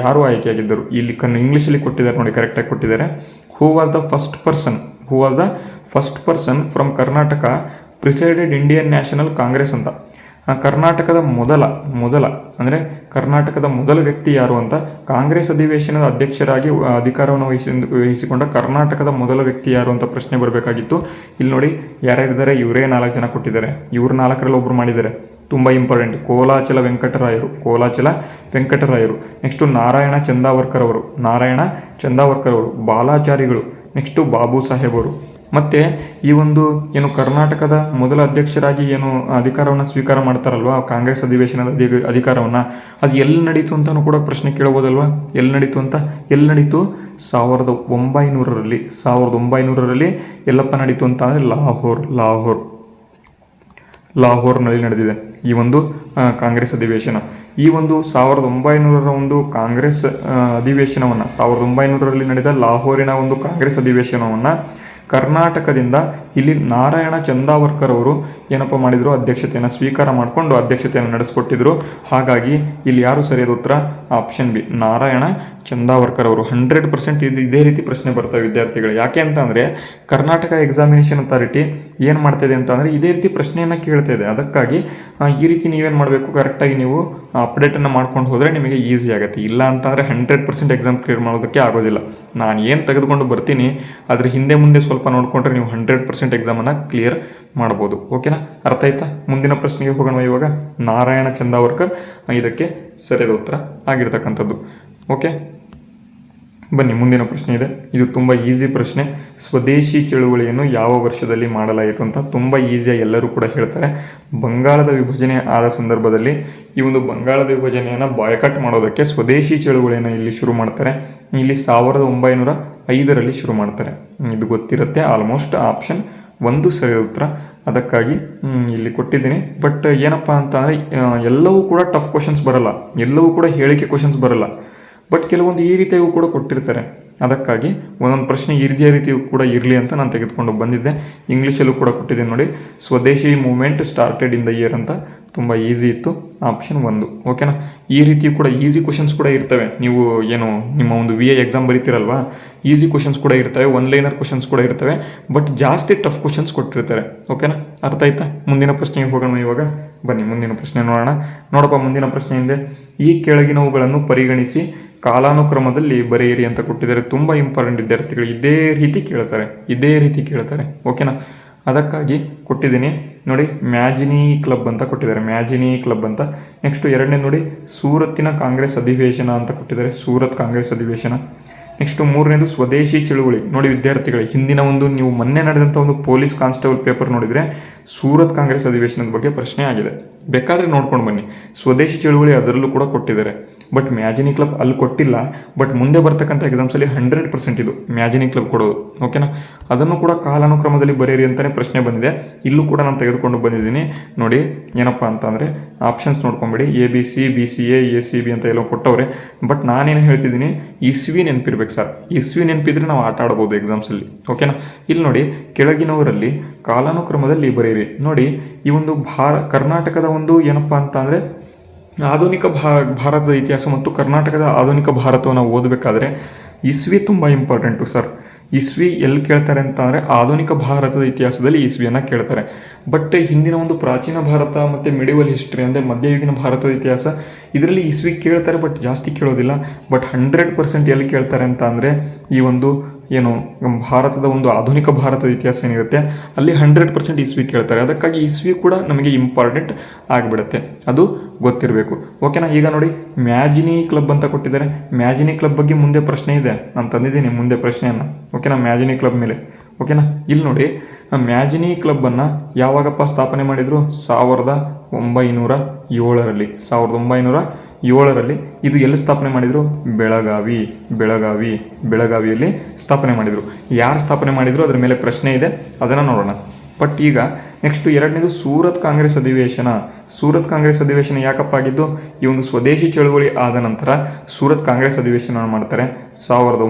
ಯಾರು ಆಯ್ಕೆಯಾಗಿದ್ದರು? ಇಲ್ಲಿ ಇಂಗ್ಲೀಷಲ್ಲಿ ಕೊಟ್ಟಿದ್ದಾರೆ ನೋಡಿ, ಕರೆಕ್ಟಾಗಿ ಕೊಟ್ಟಿದ್ದಾರೆ. Who was the first person from Karnataka presided Indian national Congress ಅಂತ. ಕರ್ನಾಟಕದ ಮೊದಲ ವ್ಯಕ್ತಿ ಯಾರು ಅಂತ, ಕಾಂಗ್ರೆಸ್ ಅಧಿವೇಶನದ ಅಧ್ಯಕ್ಷರಾಗಿ ಅಧಿಕಾರವನ್ನು ವಹಿಸಿಕೊಂಡ ಕರ್ನಾಟಕದ ಮೊದಲ ವ್ಯಕ್ತಿ ಯಾರು ಅಂತ ಪ್ರಶ್ನೆ ಬರಬೇಕಾಗಿತ್ತು. ಇಲ್ಲಿ ನೋಡಿ ಯಾರ್ಯಾರಿದ್ದಾರೆ, ಇವರೇ 4 ಜನ ಕೊಟ್ಟಿದ್ದಾರೆ. ಇವರು 4ರಲ್ಲಿ ಒಬ್ಬರು ಮಾಡಿದ್ದಾರೆ, ತುಂಬ ಇಂಪಾರ್ಟೆಂಟ್. ಕೋಲಾಚಲ ವೆಂಕಟರಾಯರು. ನೆಕ್ಸ್ಟು ನಾರಾಯಣ ಚಂದಾವರ್ಕರ್ ಅವರು, ಬಾಲಾಚಾರಿಗಳು. ನೆಕ್ಸ್ಟು ಬಾಬು ಸಾಹೇಬ್ ಅವರು. ಮತ್ತು ಈ ಒಂದು ಏನು ಕರ್ನಾಟಕದ ಮೊದಲ ಅಧ್ಯಕ್ಷರಾಗಿ ಏನು ಅಧಿಕಾರವನ್ನು ಸ್ವೀಕಾರ ಮಾಡ್ತಾರಲ್ವ ಕಾಂಗ್ರೆಸ್ ಅಧಿವೇಶನದ ಅಧಿಕಾರವನ್ನು, ಅದು ಎಲ್ಲಿ ನಡೀತು ಅಂತಲೂ ಕೂಡ ಪ್ರಶ್ನೆ ಕೇಳ್ಬೋದಲ್ವ. ಎಲ್ಲಿ ನಡೀತು ಅಂತ, ಎಲ್ಲಿ ನಡೀತು? 1900ರಲ್ಲಿ ಎಲ್ಲಪ್ಪ ನಡೀತು ಅಂತ ಅಂದರೆ ಲಾಹೋರ್ನಲ್ಲಿ ನಡೆದಿದೆ ಈ ಒಂದು ಕಾಂಗ್ರೆಸ್ ಅಧಿವೇಶನ. ಈ ಒಂದು 1900ರ ಒಂದು ಕಾಂಗ್ರೆಸ್ ಅಧಿವೇಶನವನ್ನು 1900ರಲ್ಲಿ ನಡೆದ ಲಾಹೋರಿನ ಒಂದು ಕಾಂಗ್ರೆಸ್ ಅಧಿವೇಶನವನ್ನು ಕರ್ನಾಟಕದಿಂದ ಇಲ್ಲಿ ನಾರಾಯಣ ಚಂದಾವರ್ಕರ್ ಅವರು ಏನಪ್ಪ ಮಾಡಿದರು, ಅಧ್ಯಕ್ಷತೆಯನ್ನು ಸ್ವೀಕಾರ ಮಾಡಿಕೊಂಡು ಅಧ್ಯಕ್ಷತೆಯನ್ನು ನಡೆಸಿಕೊಟ್ಟಿದ್ರು. ಹಾಗಾಗಿ ಇಲ್ಲಿ ಯಾರು ಸರಿಯಾದ ಉತ್ತರ? ಆಪ್ಷನ್ ಬಿ, ನಾರಾಯಣ ಚಂದಾವರ್ಕರ್ ಅವರು. 100% ಇದೇ ರೀತಿ ಪ್ರಶ್ನೆ ಬರ್ತವೆ ವಿದ್ಯಾರ್ಥಿಗಳು. ಯಾಕೆ ಅಂತ ಅಂದರೆ ಕರ್ನಾಟಕ ಎಕ್ಸಾಮಿನೇಷನ್ ಅಥಾರಿಟಿ ಏನು ಮಾಡ್ತಾಯಿದೆ ಅಂತ ಅಂದರೆ ಇದೇ ರೀತಿ ಪ್ರಶ್ನೆಯನ್ನು ಕೇಳ್ತಾ ಇದೆ. ಅದಕ್ಕಾಗಿ ಈ ರೀತಿ ನೀವೇನು ಮಾಡಬೇಕು, ಕರೆಕ್ಟಾಗಿ ನೀವು ಅಪ್ಡೇಟನ್ನು ಮಾಡ್ಕೊಂಡು ಹೋದರೆ ನಿಮಗೆ ಈಸಿ ಆಗುತ್ತೆ. ಇಲ್ಲ ಅಂತಂದರೆ 100% ಎಕ್ಸಾಮ್ ಕ್ಲಿಯರ್ ಮಾಡೋದಕ್ಕೆ ಆಗೋದಿಲ್ಲ. ನಾನು ಏನು ತೆಗೆದುಕೊಂಡು ಬರ್ತೀನಿ ಅದ್ರ ಹಿಂದೆ ಮುಂದೆ ಸ್ವಲ್ಪ ನೋಡಿಕೊಂಡ್ರೆ ನೀವು 100% ಎಕ್ಸಾಮನ್ನು ಕ್ಲಿಯರ್ ಮಾಡ್ಬೋದು. ಓಕೆನಾ, ಅರ್ಥ ಆಯ್ತಾ? ಮುಂದಿನ ಪ್ರಶ್ನೆಗೆ ಹೋಗೋಣ. ಇವಾಗ ನಾರಾಯಣ ಚಂದಾವರ್ಕರ್ ಇದಕ್ಕೆ ಸರಿಯಾದ ಉತ್ತರ ಆಗಿರ್ತಕ್ಕಂಥದ್ದು. ಓಕೆ, ಬನ್ನಿ ಮುಂದಿನ ಪ್ರಶ್ನೆ ಇದೆ. ಇದು ತುಂಬ ಈಸಿ ಪ್ರಶ್ನೆ. ಸ್ವದೇಶಿ ಚಳುವಳಿಯನ್ನು ಯಾವ ವರ್ಷದಲ್ಲಿ ಮಾಡಲಾಯಿತು ಅಂತ ತುಂಬ ಈಸಿಯಾಗಿ ಎಲ್ಲರೂ ಕೂಡ ಹೇಳ್ತಾರೆ. ಬಂಗಾಳದ ವಿಭಜನೆ ಆದ ಸಂದರ್ಭದಲ್ಲಿ ಈ ಒಂದು ಬಂಗಾಳದ ವಿಭಜನೆಯನ್ನು ಬಾಯ್ಕಾಟ್ ಮಾಡೋದಕ್ಕೆ ಸ್ವದೇಶಿ ಚಳುವಳಿಯನ್ನು ಇಲ್ಲಿ ಶುರು ಮಾಡ್ತಾರೆ. ಇಲ್ಲಿ 1905ರಲ್ಲಿ ಶುರು ಮಾಡ್ತಾರೆ. ಇದು ಗೊತ್ತಿರುತ್ತೆ ಆಲ್ಮೋಸ್ಟ್. ಆಪ್ಷನ್ 1 ಸರಿಯಾದ ಉತ್ತರ. ಅದಕ್ಕಾಗಿ ಇಲ್ಲಿ ಕೊಟ್ಟಿದ್ದೀನಿ. ಬಟ್ ಏನಪ್ಪ ಅಂತ ಅಂದರೆ ಎಲ್ಲವೂ ಕೂಡ ಟಫ್ ಕ್ವಶನ್ಸ್ ಬರಲ್ಲ, ಎಲ್ಲವೂ ಕೂಡ ಹೇಳಿಕೆ ಕ್ವಶನ್ಸ್ ಬರಲ್ಲ. ಬಟ್ ಕೆಲವೊಂದು ಈ ರೀತಿಯಾಗೂ ಕೂಡ ಕೊಟ್ಟಿರ್ತಾರೆ. ಅದಕ್ಕಾಗಿ ಒಂದೊಂದು ಪ್ರಶ್ನೆ ಇದೇ ರೀತಿಯೂ ಕೂಡ ಇರಲಿ ಅಂತ ನಾನು ತೆಗೆದುಕೊಂಡು ಬಂದಿದ್ದೆ. ಇಂಗ್ಲೀಷಲ್ಲೂ ಕೂಡ ಕೊಟ್ಟಿದ್ದೀನಿ ನೋಡಿ, ಸ್ವದೇಶಿ movement started in the year ಅಂತ. ತುಂಬ ಈಸಿ ಇತ್ತು. ಆಪ್ಷನ್ 1. ಓಕೆನಾ, ಈ ರೀತಿ ಕೂಡ ಈಸಿ ಕ್ವಶನ್ಸ್ ಕೂಡ ಇರ್ತವೆ. ನೀವು ಏನು ನಿಮ್ಮ ಒಂದು VA ಎಕ್ಸಾಮ್ ಬರೀತಿರಲ್ವಾ, ಈಸಿ ಕ್ವಶನ್ಸ್ ಕೂಡ ಇರ್ತವೆ, 1 ಲೈನರ್ ಕ್ವಶನ್ಸ್ ಕೂಡ ಇರ್ತವೆ. ಬಟ್ ಜಾಸ್ತಿ ಟಫ್ ಕ್ವಶನ್ಸ್ ಕೊಟ್ಟಿರ್ತಾರೆ. ಓಕೆನಾ, ಅರ್ಥ ಆಯ್ತಾ? ಮುಂದಿನ ಪ್ರಶ್ನೆಗೆ ಹೋಗೋಣ. ಇವಾಗ ಬನ್ನಿ ಮುಂದಿನ ಪ್ರಶ್ನೆ ನೋಡೋಣ. ನೋಡಪ್ಪ, ಮುಂದಿನ ಪ್ರಶ್ನೆ ಹಿಂದೆ ಈ ಕೆಳಗಿನವುಗಳನ್ನು ಪರಿಗಣಿಸಿ ಕಾಲಾನುಕ್ರಮದಲ್ಲಿ ಬರೆಯಿರಿ ಅಂತ ಕೊಟ್ಟಿದ್ದಾರೆ. ತುಂಬ ಇಂಪಾರ್ಟೆಂಟ್ ವಿದ್ಯಾರ್ಥಿಗಳು. ಇದೇ ರೀತಿ ಕೇಳ್ತಾರೆ. ಓಕೆನಾ, ಅದಕ್ಕಾಗಿ ಕೊಟ್ಟಿದ್ದೀನಿ ನೋಡಿ. ಮ್ಯಾಜಿನಿ ಕ್ಲಬ್ ಅಂತ ಕೊಟ್ಟಿದ್ದಾರೆ, ಮ್ಯಾಜಿನಿ ಕ್ಲಬ್ ಅಂತ. ನೆಕ್ಸ್ಟ್ 2ನೇ ನೋಡಿ, ಸೂರತ್ತಿನ ಕಾಂಗ್ರೆಸ್ ಅಧಿವೇಶನ ಅಂತ ಕೊಟ್ಟಿದ್ದಾರೆ, ಸೂರತ್ ಕಾಂಗ್ರೆಸ್ ಅಧಿವೇಶನ. ನೆಕ್ಸ್ಟ್ 3ನೇದು ಸ್ವದೇಶಿ ಚಳುವಳಿ. ನೋಡಿ ವಿದ್ಯಾರ್ಥಿಗಳಿಗೆ, ಹಿಂದಿನ ಒಂದು ನೀವು ಮೊನ್ನೆ ನಡೆದಂಥ ಒಂದು ಪೊಲೀಸ್ ಕಾನ್ಸ್ಟೇಬಲ್ ಪೇಪರ್ ನೋಡಿದರೆ ಸೂರತ್ ಕಾಂಗ್ರೆಸ್ ಅಧಿವೇಶನದ ಬಗ್ಗೆ ಪ್ರಶ್ನೆ ಆಗಿದೆ. ಬೇಕಾದರೆ ನೋಡ್ಕೊಂಡು ಬನ್ನಿ. ಸ್ವದೇಶಿ ಚಳುವಳಿ ಅದರಲ್ಲೂ ಕೂಡ ಕೊಟ್ಟಿದ್ದಾರೆ. ಬಟ್ ಮ್ಯಾಜಿನಿ ಕ್ಲಬ್ ಅಲ್ಲಿ ಕೊಟ್ಟಿಲ್ಲ. ಬಟ್ ಮುಂದೆ ಬರ್ತಕ್ಕಂಥ ಎಕ್ಸಾಮ್ಸಲ್ಲಿ 100% ಇದು ಮ್ಯಾಜಿನಿ ಕ್ಲಬ್ ಕೊಡೋದು. ಓಕೆನಾ, ಅದನ್ನು ಕೂಡ ಕಾಲಾನುಕ್ರಮದಲ್ಲಿ ಬರೆಯಿರಿ ಅಂತಲೇ ಪ್ರಶ್ನೆ ಬಂದಿದೆ. ಇಲ್ಲೂ ಕೂಡ ನಾನು ತೆಗೆದುಕೊಂಡು ಬಂದಿದ್ದೀನಿ ನೋಡಿ. ಏನಪ್ಪ ಅಂತ ಅಂದರೆ ಆಪ್ಷನ್ಸ್ ನೋಡ್ಕೊಂಬೇಡಿ, ABC, BCA, ACB ಅಂತ ಎಲ್ಲ ಕೊಟ್ಟವ್ರೆ. ಬಟ್ ನಾನೇನು ಹೇಳ್ತಿದ್ದೀನಿ, ಇಸ್ವಿ ನೆನಪಿರ್ಬೇಕು ಸರ್. ಇಸ್ವಿ ನೆನಪಿದ್ರೆ ನಾವು ಆಟ ಆಡ್ಬೋದು ಎಕ್ಸಾಮ್ಸಲ್ಲಿ. ಓಕೆನಾ, ಇಲ್ಲಿ ನೋಡಿ, ಕೆಳಗಿನವರಲ್ಲಿ ಕಾಲಾನುಕ್ರಮದಲ್ಲಿ ಬರೆಯಿರಿ. ನೋಡಿ, ಈ ಒಂದು ಕರ್ನಾಟಕದ ಒಂದು ಏನಪ್ಪ ಅಂತ ಅಂದರೆ ಆಧುನಿಕ ಭಾರತದ ಇತಿಹಾಸ ಮತ್ತು ಕರ್ನಾಟಕದ ಆಧುನಿಕ ಭಾರತವನ್ನು ಓದಬೇಕಾದ್ರೆ ಇಸ್ವಿ ತುಂಬ ಇಂಪಾರ್ಟೆಂಟು ಸರ್. ಇಸ್ವಿ ಎಲ್ಲಿ ಕೇಳ್ತಾರೆ ಅಂತ ಅಂದರೆ ಆಧುನಿಕ ಭಾರತದ ಇತಿಹಾಸದಲ್ಲಿ ಇಸ್ವಿಯನ್ನು ಕೇಳ್ತಾರೆ. ಬಟ್ ಹಿಂದಿನ ಒಂದು ಪ್ರಾಚೀನ ಭಾರತ ಮತ್ತು ಮಿಡಿವಲ್ ಹಿಸ್ಟ್ರಿ ಅಂದರೆ ಮಧ್ಯಯುಗೀನ ಭಾರತದ ಇತಿಹಾಸ, ಇದರಲ್ಲಿ ಇಸ್ವಿ ಕೇಳ್ತಾರೆ ಬಟ್ ಜಾಸ್ತಿ ಕೇಳೋದಿಲ್ಲ. ಬಟ್ 100% ಎಲ್ಲಿ ಕೇಳ್ತಾರೆ ಅಂತ ಅಂದರೆ ಈ ಒಂದು ಏನು ಭಾರತದ ಒಂದು ಆಧುನಿಕ ಭಾರತದ ಇತಿಹಾಸ ಏನಿರುತ್ತೆ ಅಲ್ಲಿ 100% ಇಸ್ವಿ ಕೇಳ್ತಾರೆ. ಅದಕ್ಕಾಗಿ ಇಸ್ವಿ ಕೂಡ ನಮಗೆ ಇಂಪಾರ್ಟೆಂಟ್ ಆಗಿಬಿಡುತ್ತೆ, ಅದು ಗೊತ್ತಿರಬೇಕು. ಓಕೆನಾ, ಈಗ ನೋಡಿ ಮ್ಯಾಜಿನಿ ಕ್ಲಬ್ ಅಂತ ಕೊಟ್ಟಿದ್ದಾರೆ. ಮ್ಯಾಜಿನಿ ಕ್ಲಬ್ ಬಗ್ಗೆ ಮುಂದೆ ಪ್ರಶ್ನೆ ಇದೆ, ನಾನು ತಂದಿದ್ದೀನಿ ಮುಂದೆ ಪ್ರಶ್ನೆಯನ್ನು. ಓಕೆನಾ, ಮ್ಯಾಜಿನಿ ಕ್ಲಬ್ ಮೇಲೆ. ಓಕೆನಾ, ಇಲ್ಲಿ ನೋಡಿ, ಮ್ಯಾಜಿನಿ ಕ್ಲಬ್ಬನ್ನು ಯಾವಾಗಪ್ಪ ಸ್ಥಾಪನೆ ಮಾಡಿದರು? 1907ರಲ್ಲಿ. 1907ರಲ್ಲಿ. ಇದು ಎಲ್ಲಿ ಸ್ಥಾಪನೆ ಮಾಡಿದರು? ಬೆಳಗಾವಿಯಲ್ಲಿ ಸ್ಥಾಪನೆ ಮಾಡಿದರು. ಯಾರು ಸ್ಥಾಪನೆ ಮಾಡಿದರು ಅದರ ಮೇಲೆ ಪ್ರಶ್ನೆ ಇದೆ, ಅದನ್ನು ನೋಡೋಣ. ಬಟ್ ಈಗ ನೆಕ್ಸ್ಟ್ 2ನೇದು ಸೂರತ್ ಕಾಂಗ್ರೆಸ್ ಅಧಿವೇಶನ. ಸೂರತ್ ಕಾಂಗ್ರೆಸ್ ಅಧಿವೇಶನ ಯಾಕಪ್ಪ ಆಗಿದ್ದು? ಈ ಒಂದು ಸ್ವದೇಶಿ ಚಳುವಳಿ ಆದ ನಂತರ ಸೂರತ್ ಕಾಂಗ್ರೆಸ್ ಅಧಿವೇಶನ ಮಾಡ್ತಾರೆ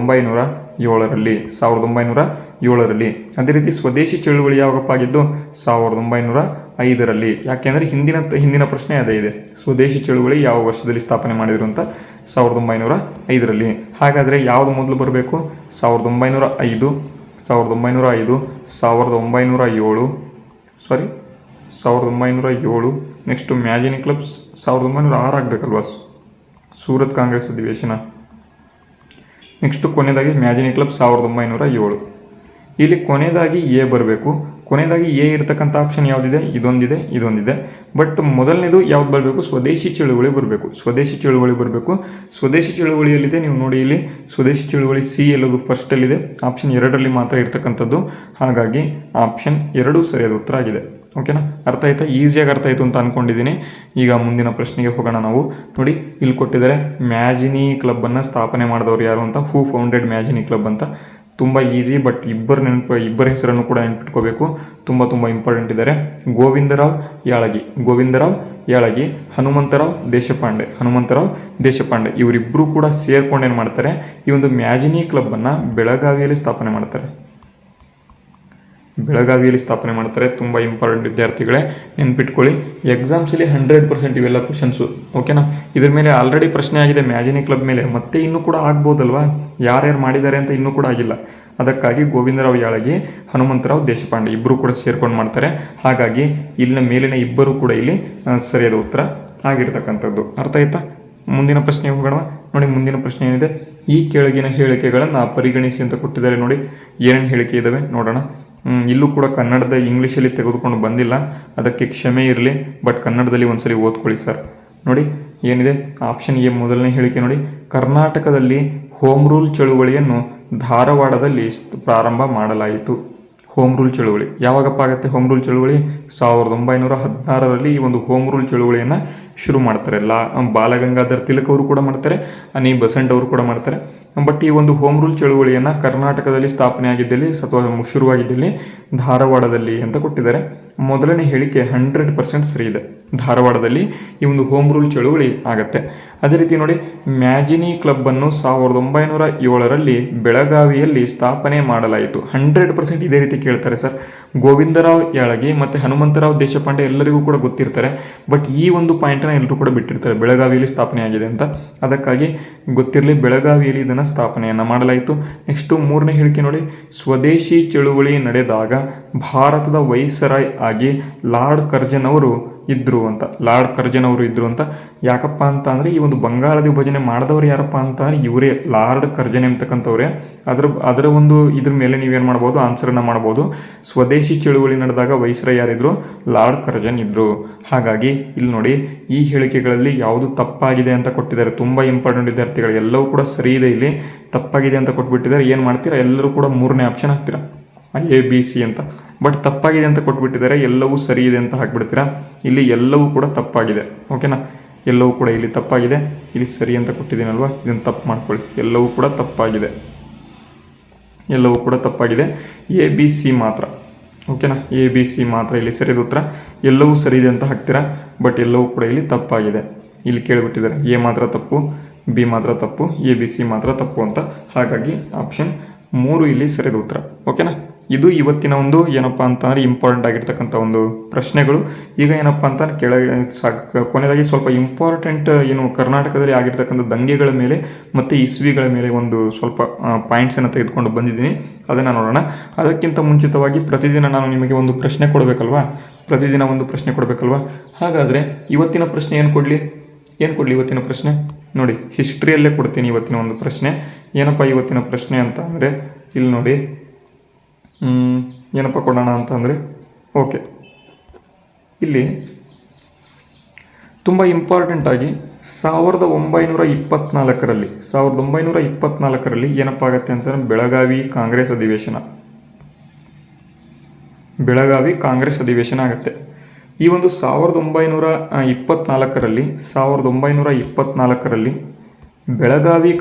1907ರಲ್ಲಿ. ಅದೇ ರೀತಿ ಸ್ವದೇಶಿ ಚಳುವಳಿ ಯಾವಾಗಪ್ಪ ಆಗಿದ್ದು? 1905ರಲ್ಲಿ. ಯಾಕೆಂದರೆ ಹಿಂದಿನ ಪ್ರಶ್ನೆ ಅದೇ ಇದೆ, ಸ್ವದೇಶಿ ಚಳುವಳಿ ಯಾವ ವರ್ಷದಲ್ಲಿ ಸ್ಥಾಪನೆ ಮಾಡಿದರು ಅಂತ. 1905ರಲ್ಲಿ. ಹಾಗಾದರೆ ಯಾವುದು ಮೊದಲು ಬರಬೇಕು? 1905, 1907. ನೆಕ್ಸ್ಟು ಮ್ಯಾಜಿನಿ ಕ್ಲಬ್ 1906 ಆಗಬೇಕಲ್ವಾ? ಸೂರತ್ ಕಾಂಗ್ರೆಸ್ ಅಧಿವೇಶನ. ನೆಕ್ಸ್ಟು ಕೊನೆಯದಾಗಿ ಮ್ಯಾಜಿನಿ ಕ್ಲಬ್ 1907. ಇಲ್ಲಿ ಕೊನೆಯದಾಗಿ ಎ ಬರಬೇಕು. ಕೊನೆಯದಾಗಿ ಎ ಇರ್ತಕ್ಕಂಥ ಆಪ್ಷನ್ ಯಾವುದಿದೆ, ಇದೊಂದಿದೆ. ಬಟ್ ಮೊದಲನೇದು ಯಾವ್ದು ಬರಬೇಕು, ಸ್ವದೇಶಿ ಚಳುವಳಿ ಬರಬೇಕು. ಸ್ವದೇಶಿ ಚಳುವಳಿಯಲ್ಲಿದೆ, ನೀವು ನೋಡಿ ಇಲ್ಲಿ ಸ್ವದೇಶಿ ಚಳುವಳಿ ಸಿ ಎಲ್ಲದು ಫಸ್ಟಲ್ಲಿದೆ, ಆಪ್ಷನ್ 2ರಲ್ಲಿ ಮಾತ್ರ ಇರ್ತಕ್ಕಂಥದ್ದು. ಹಾಗಾಗಿ ಆಪ್ಷನ್ 2 ಸರಿಯಾದ ಉತ್ತರ ಆಗಿದೆ. ಓಕೆನಾ, ಅರ್ಥ ಆಯ್ತಾ? ಈಸಿಯಾಗಿ ಅರ್ಥ ಆಯಿತು ಅಂತ ಅಂದ್ಕೊಂಡಿದ್ದೀನಿ. ಈಗ ಮುಂದಿನ ಪ್ರಶ್ನೆಗೆ ಹೋಗೋಣ ನಾವು. ನೋಡಿ ಇಲ್ಲಿ ಕೊಟ್ಟಿದ್ದಾರೆ, ಮ್ಯಾಜಿನಿ ಕ್ಲಬ್ಬನ್ನು ಸ್ಥಾಪನೆ ಮಾಡಿದವರು ಯಾರು ಅಂತ. ಹೂ ಫೌಂಡೆಡ್ ಮ್ಯಾಜಿನಿ ಕ್ಲಬ್ ಅಂತ. ತುಂಬ ಈಸಿ, ಬಟ್ ಇಬ್ಬರ ಹೆಸರನ್ನು ಕೂಡ ನೆನ್ಪಿಟ್ಕೋಬೇಕು. ತುಂಬ ಇಂಪಾರ್ಟೆಂಟ್ ಇದ್ದಾರೆ. ಗೋವಿಂದರಾವ್ ಯಾಳಗಿ, ಹನುಮಂತರಾವ್ ದೇಶಪಾಂಡೆ ಇವರಿಬ್ಬರು ಕೂಡ ಸೇರ್ಕೊಂಡು ಏನು ಮಾಡ್ತಾರೆ, ಈ ಒಂದು ಮ್ಯಾಜಿನಿ ಕ್ಲಬ್ಬನ್ನು ಬೆಳಗಾವಿಯಲ್ಲಿ ಸ್ಥಾಪನೆ ಮಾಡ್ತಾರೆ. ತುಂಬ ಇಂಪಾರ್ಟೆಂಟ್ ವಿದ್ಯಾರ್ಥಿಗಳೇ, ನೆನ್ಪಿಟ್ಕೊಳ್ಳಿ. ಎಕ್ಸಾಮ್ಸಲ್ಲಿ 100% ಇವೆಲ್ಲ ಕ್ವಶನ್ಸು. ಓಕೆನಾ, ಇದ್ರ ಮೇಲೆ ಆಲ್ರೆಡಿ ಪ್ರಶ್ನೆ ಆಗಿದೆ ಮ್ಯಾಜಿನಿ ಕ್ಲಬ್ ಮೇಲೆ, ಮತ್ತೆ ಇನ್ನೂ ಕೂಡ ಆಗ್ಬೋದಲ್ವಾ, ಯಾರ್ಯಾರು ಮಾಡಿದ್ದಾರೆ ಅಂತ ಇನ್ನೂ ಕೂಡ ಆಗಿಲ್ಲ. ಅದಕ್ಕಾಗಿ ಗೋವಿಂದರಾವ್ ಯಾಳಗಿ, ಹನುಮಂತರಾವ್ ದೇಶಪಾಂಡೆ ಇಬ್ಬರು ಕೂಡ ಸೇರ್ಕೊಂಡು ಮಾಡ್ತಾರೆ. ಹಾಗಾಗಿ ಇಲ್ಲಿನ ಮೇಲಿನ ಇಬ್ಬರು ಕೂಡ ಇಲ್ಲಿ ಸರಿಯಾದ ಉತ್ತರ ಆಗಿರ್ತಕ್ಕಂಥದ್ದು. ಅರ್ಥ ಆಯ್ತಾ? ಮುಂದಿನ ಪ್ರಶ್ನೆ ಹೋಗೋಣ. ನೋಡಿ ಮುಂದಿನ ಪ್ರಶ್ನೆ ಏನಿದೆ, ಈ ಕೆಳಗಿನ ಹೇಳಿಕೆಗಳನ್ನು ಪರಿಗಣಿಸಿ ಅಂತ ಕೊಟ್ಟಿದ್ದಾರೆ. ನೋಡಿ ಏನೇನು ಹೇಳಿಕೆ ಇದ್ದಾವೆ ನೋಡೋಣ. ಇಲ್ಲೂ ಕೂಡ ಕನ್ನಡದ ಇಂಗ್ಲೀಷಲ್ಲಿ ತೆಗೆದುಕೊಂಡು ಬಂದಿಲ್ಲ, ಅದಕ್ಕೆ ಕ್ಷಮೆ ಇರಲಿ. ಬಟ್ ಕನ್ನಡದಲ್ಲಿ ಒಂದ್ಸಲಿ ಓದ್ಕೊಳ್ಳಿ ಸರ್. ನೋಡಿ ಏನಿದೆ, ಆಪ್ಷನ್ ಎ ಮೊದಲನೇ ಹೇಳಿಕೆ ನೋಡಿ, ಕರ್ನಾಟಕದಲ್ಲಿ ಹೋಮ್ ರೂಲ್ ಚಳುವಳಿಯನ್ನು ಧಾರವಾಡದಲ್ಲಿ ಪ್ರಾರಂಭ ಮಾಡಲಾಯಿತು. ಹೋಮ್ ರೂಲ್ ಚಳುವಳಿ ಯಾವಾಗಪ್ಪ ಆಗುತ್ತೆ? ಹೋಮ್ ರೂಲ್ ಚಳುವಳಿ 1916ರಲ್ಲಿ ಈ ಒಂದು ಹೋಮ್ ರೂಲ್ ಚಳುವಳಿಯನ್ನು ಶುರು ಮಾಡ್ತಾರೆ. ಬಾಲಗಂಗಾಧರ್ ತಿಲಕ್ ಅವರು ಕೂಡ ಮಾಡ್ತಾರೆ, ಅನಿ ಬಸಂಟ್ ಅವರು ಕೂಡ ಮಾಡ್ತಾರೆ. ಬಟ್ ಈ ಒಂದು ಹೋಮ್ ರೂಲ್ ಚಳುವಳಿಯನ್ನು ಕರ್ನಾಟಕದಲ್ಲಿ ಸ್ಥಾಪನೆ ಆಗಿದ್ದಲ್ಲಿ ಅಥವಾ ಶುರುವಾಗಿದ್ದಲ್ಲಿ ಧಾರವಾಡದಲ್ಲಿ ಅಂತ ಕೊಟ್ಟಿದ್ದಾರೆ. ಮೊದಲನೇ ಹೇಳಿಕೆ 100% ಸರಿ ಇದೆ. ಧಾರವಾಡದಲ್ಲಿ ಈ ಒಂದು ಹೋಮ್ ರೂಲ್ ಚಳುವಳಿ ಆಗತ್ತೆ. ಅದೇ ರೀತಿ ನೋಡಿ, ಮ್ಯಾಜಿನಿ ಕ್ಲಬ್ಬನ್ನು 1907ರಲ್ಲಿ ಬೆಳಗಾವಿಯಲ್ಲಿ ಸ್ಥಾಪನೆ ಮಾಡಲಾಯಿತು. 100% ಇದೇ ರೀತಿ ಕೇಳ್ತಾರೆ ಸರ್. ಗೋವಿಂದರಾವ್ ಯಾಳಗಿ ಮತ್ತು ಹನುಮಂತರಾವ್ ದೇಶಪಾಂಡೆ ಎಲ್ಲರಿಗೂ ಕೂಡ ಗೊತ್ತಿರ್ತಾರೆ, ಬಟ್ ಈ ಒಂದು ಪಾಯಿಂಟನ್ನು ಎಲ್ಲರೂ ಕೂಡ ಬಿಟ್ಟಿರ್ತಾರೆ, ಬೆಳಗಾವಿಯಲ್ಲಿ ಸ್ಥಾಪನೆ ಆಗಿದೆ ಅಂತ. ಅದಕ್ಕಾಗಿ ಗೊತ್ತಿರಲಿ, ಬೆಳಗಾವಿಯಲ್ಲಿ ಇದನ್ನು ಸ್ಥಾಪನೆಯನ್ನು ಮಾಡಲಾಯಿತು. ನೆಕ್ಸ್ಟು ಮೂರನೇ ಹೇಳಿಕೆ ನೋಡಿ, ಸ್ವದೇಶಿ ಚಳುವಳಿ ನಡೆದಾಗ ಭಾರತದ ವೈಸರಾಯ್ ಆಗಿ ಲಾರ್ಡ್ ಕರ್ಜನ್ ಅವರು ಇದ್ದರು ಅಂತ. ಯಾಕಪ್ಪ ಅಂತ ಅಂದರೆ, ಈ ಒಂದು ಬಂಗಾಳದ ವಿಭಜನೆ ಮಾಡಿದವರು ಯಾರಪ್ಪ ಅಂತ ಅಂದರೆ ಇವರೇ, ಲಾರ್ಡ್ ಕರ್ಜನ್ ಎಂಬತಕ್ಕಂಥವ್ರೆ. ಅದರ ಒಂದು ಇದ್ರ ಮೇಲೆ ನೀವೇನು ಮಾಡ್ಬೋದು, ಆನ್ಸರನ್ನು ಮಾಡ್ಬೋದು. ಸ್ವದೇಶಿ ಚಳುವಳಿ ನಡೆದಾಗ ವೈಸ್ರಾಯ್ ಯಾರಿದ್ರು? ಲಾರ್ಡ್ ಕರ್ಜನ್ ಇದ್ದರು. ಹಾಗಾಗಿ ಇಲ್ಲಿ ನೋಡಿ, ಈ ಹೇಳಿಕೆಗಳಲ್ಲಿ ಯಾವುದು ತಪ್ಪಾಗಿದೆ ಅಂತ ಕೊಟ್ಟಿದ್ದಾರೆ. ತುಂಬ ಇಂಪಾರ್ಟೆಂಟ್ ವಿದ್ಯಾರ್ಥಿಗಳು, ಎಲ್ಲವೂ ಕೂಡ ಸರಿ ಇದೆ. ಇಲ್ಲಿ ತಪ್ಪಾಗಿದೆ ಅಂತ ಕೊಟ್ಬಿಟ್ಟಿದ್ದಾರೆ. ಏನು ಮಾಡ್ತೀರಾ, ಎಲ್ಲರೂ ಕೂಡ ಮೂರನೇ ಆಪ್ಷನ್ ಹಾಕ್ತೀರಾ, ABC ಅಂತ. ಬಟ್ ತಪ್ಪಾಗಿದೆ ಅಂತ ಕೊಟ್ಬಿಟ್ಟಿದ್ದಾರೆ, ಎಲ್ಲವೂ ಸರಿ ಇದೆ ಅಂತ ಹಾಕ್ಬಿಡ್ತೀರಾ. ಇಲ್ಲಿ ಎಲ್ಲವೂ ಕೂಡ ತಪ್ಪಾಗಿದೆ. ಓಕೆನಾ, ಎಲ್ಲವೂ ಕೂಡ ಇಲ್ಲಿ ತಪ್ಪಾಗಿದೆ. ಇಲ್ಲಿ ಸರಿ ಅಂತ ಕೊಟ್ಟಿದ್ದೀನಲ್ವ, ಇದನ್ನು ತಪ್ಪು ಮಾಡ್ಕೊಳ್ಳಿ. ಎಲ್ಲವೂ ಕೂಡ ತಪ್ಪಾಗಿದೆ. ABC ಮಾತ್ರ. ಓಕೆನಾ, ABC ಮಾತ್ರ ಇಲ್ಲಿ ಸರಿಯಾದ ಉತ್ತರ. ಎಲ್ಲವೂ ಸರಿ ಇದೆ ಅಂತ ಹಾಕ್ತೀರಾ, ಬಟ್ ಎಲ್ಲವೂ ಕೂಡ ಇಲ್ಲಿ ತಪ್ಪಾಗಿದೆ. ಇಲ್ಲಿ ಕೇಳಿಬಿಟ್ಟಿದ್ದಾರೆ, A ಮಾತ್ರ ತಪ್ಪು, B ಮಾತ್ರ ತಪ್ಪು, ABC ಮಾತ್ರ ತಪ್ಪು ಅಂತ. ಹಾಗಾಗಿ ಆಪ್ಷನ್ 3 ಇಲ್ಲಿ ಸರಿಯಾದ ಉತ್ತರ. ಓಕೆನಾ, ಇದು ಇವತ್ತಿನ ಒಂದು ಏನಪ್ಪ ಅಂತಂದರೆ ಇಂಪಾರ್ಟೆಂಟ್ ಆಗಿರ್ತಕ್ಕಂಥ ಒಂದು ಪ್ರಶ್ನೆಗಳು. ಈಗ ಏನಪ್ಪ ಅಂತ ಕೊನೆಯದಾಗಿ ಸ್ವಲ್ಪ ಇಂಪಾರ್ಟೆಂಟ್ ಏನು ಕರ್ನಾಟಕದಲ್ಲಿ ಆಗಿರ್ತಕ್ಕಂಥ ದಂಗೆಗಳ ಮೇಲೆ ಮತ್ತು ಇಸ್ವಿಗಳ ಮೇಲೆ ಒಂದು ಸ್ವಲ್ಪ ಪಾಯಿಂಟ್ಸನ್ನು ತೆಗೆದುಕೊಂಡು ಬಂದಿದ್ದೀನಿ, ಅದನ್ನು ನೋಡೋಣ. ಅದಕ್ಕಿಂತ ಮುಂಚಿತವಾಗಿ ಪ್ರತಿದಿನ ನಾನು ನಿಮಗೆ ಒಂದು ಪ್ರಶ್ನೆ ಕೊಡಬೇಕಲ್ವಾ, ಹಾಗಾದರೆ ಇವತ್ತಿನ ಪ್ರಶ್ನೆ ಏನು ಕೊಡಲಿ ಇವತ್ತಿನ ಪ್ರಶ್ನೆ ನೋಡಿ, ಹಿಸ್ಟ್ರಿಯಲ್ಲೇ ಕೊಡ್ತೀನಿ ಇವತ್ತಿನ ಒಂದು ಪ್ರಶ್ನೆ. ಏನಪ್ಪ ಇವತ್ತಿನ ಪ್ರಶ್ನೆ ಅಂತ ಅಂದರೆ, ಇಲ್ಲಿ ನೋಡಿ ಏನಪ್ಪ ಕೊಡೋಣ ಅಂತಂದರೆ, ಓಕೆ, ಇಲ್ಲಿ ತುಂಬ ಇಂಪಾರ್ಟೆಂಟಾಗಿ 1924ರಲ್ಲಿ ಏನಪ್ಪ ಆಗುತ್ತೆ ಅಂತಂದರೆ ಬೆಳಗಾವಿ ಕಾಂಗ್ರೆಸ್ ಅಧಿವೇಶನ ಆಗುತ್ತೆ. ಈ ಒಂದು 1924ರಲ್ಲಿ ಬೆಳಗಾವಿ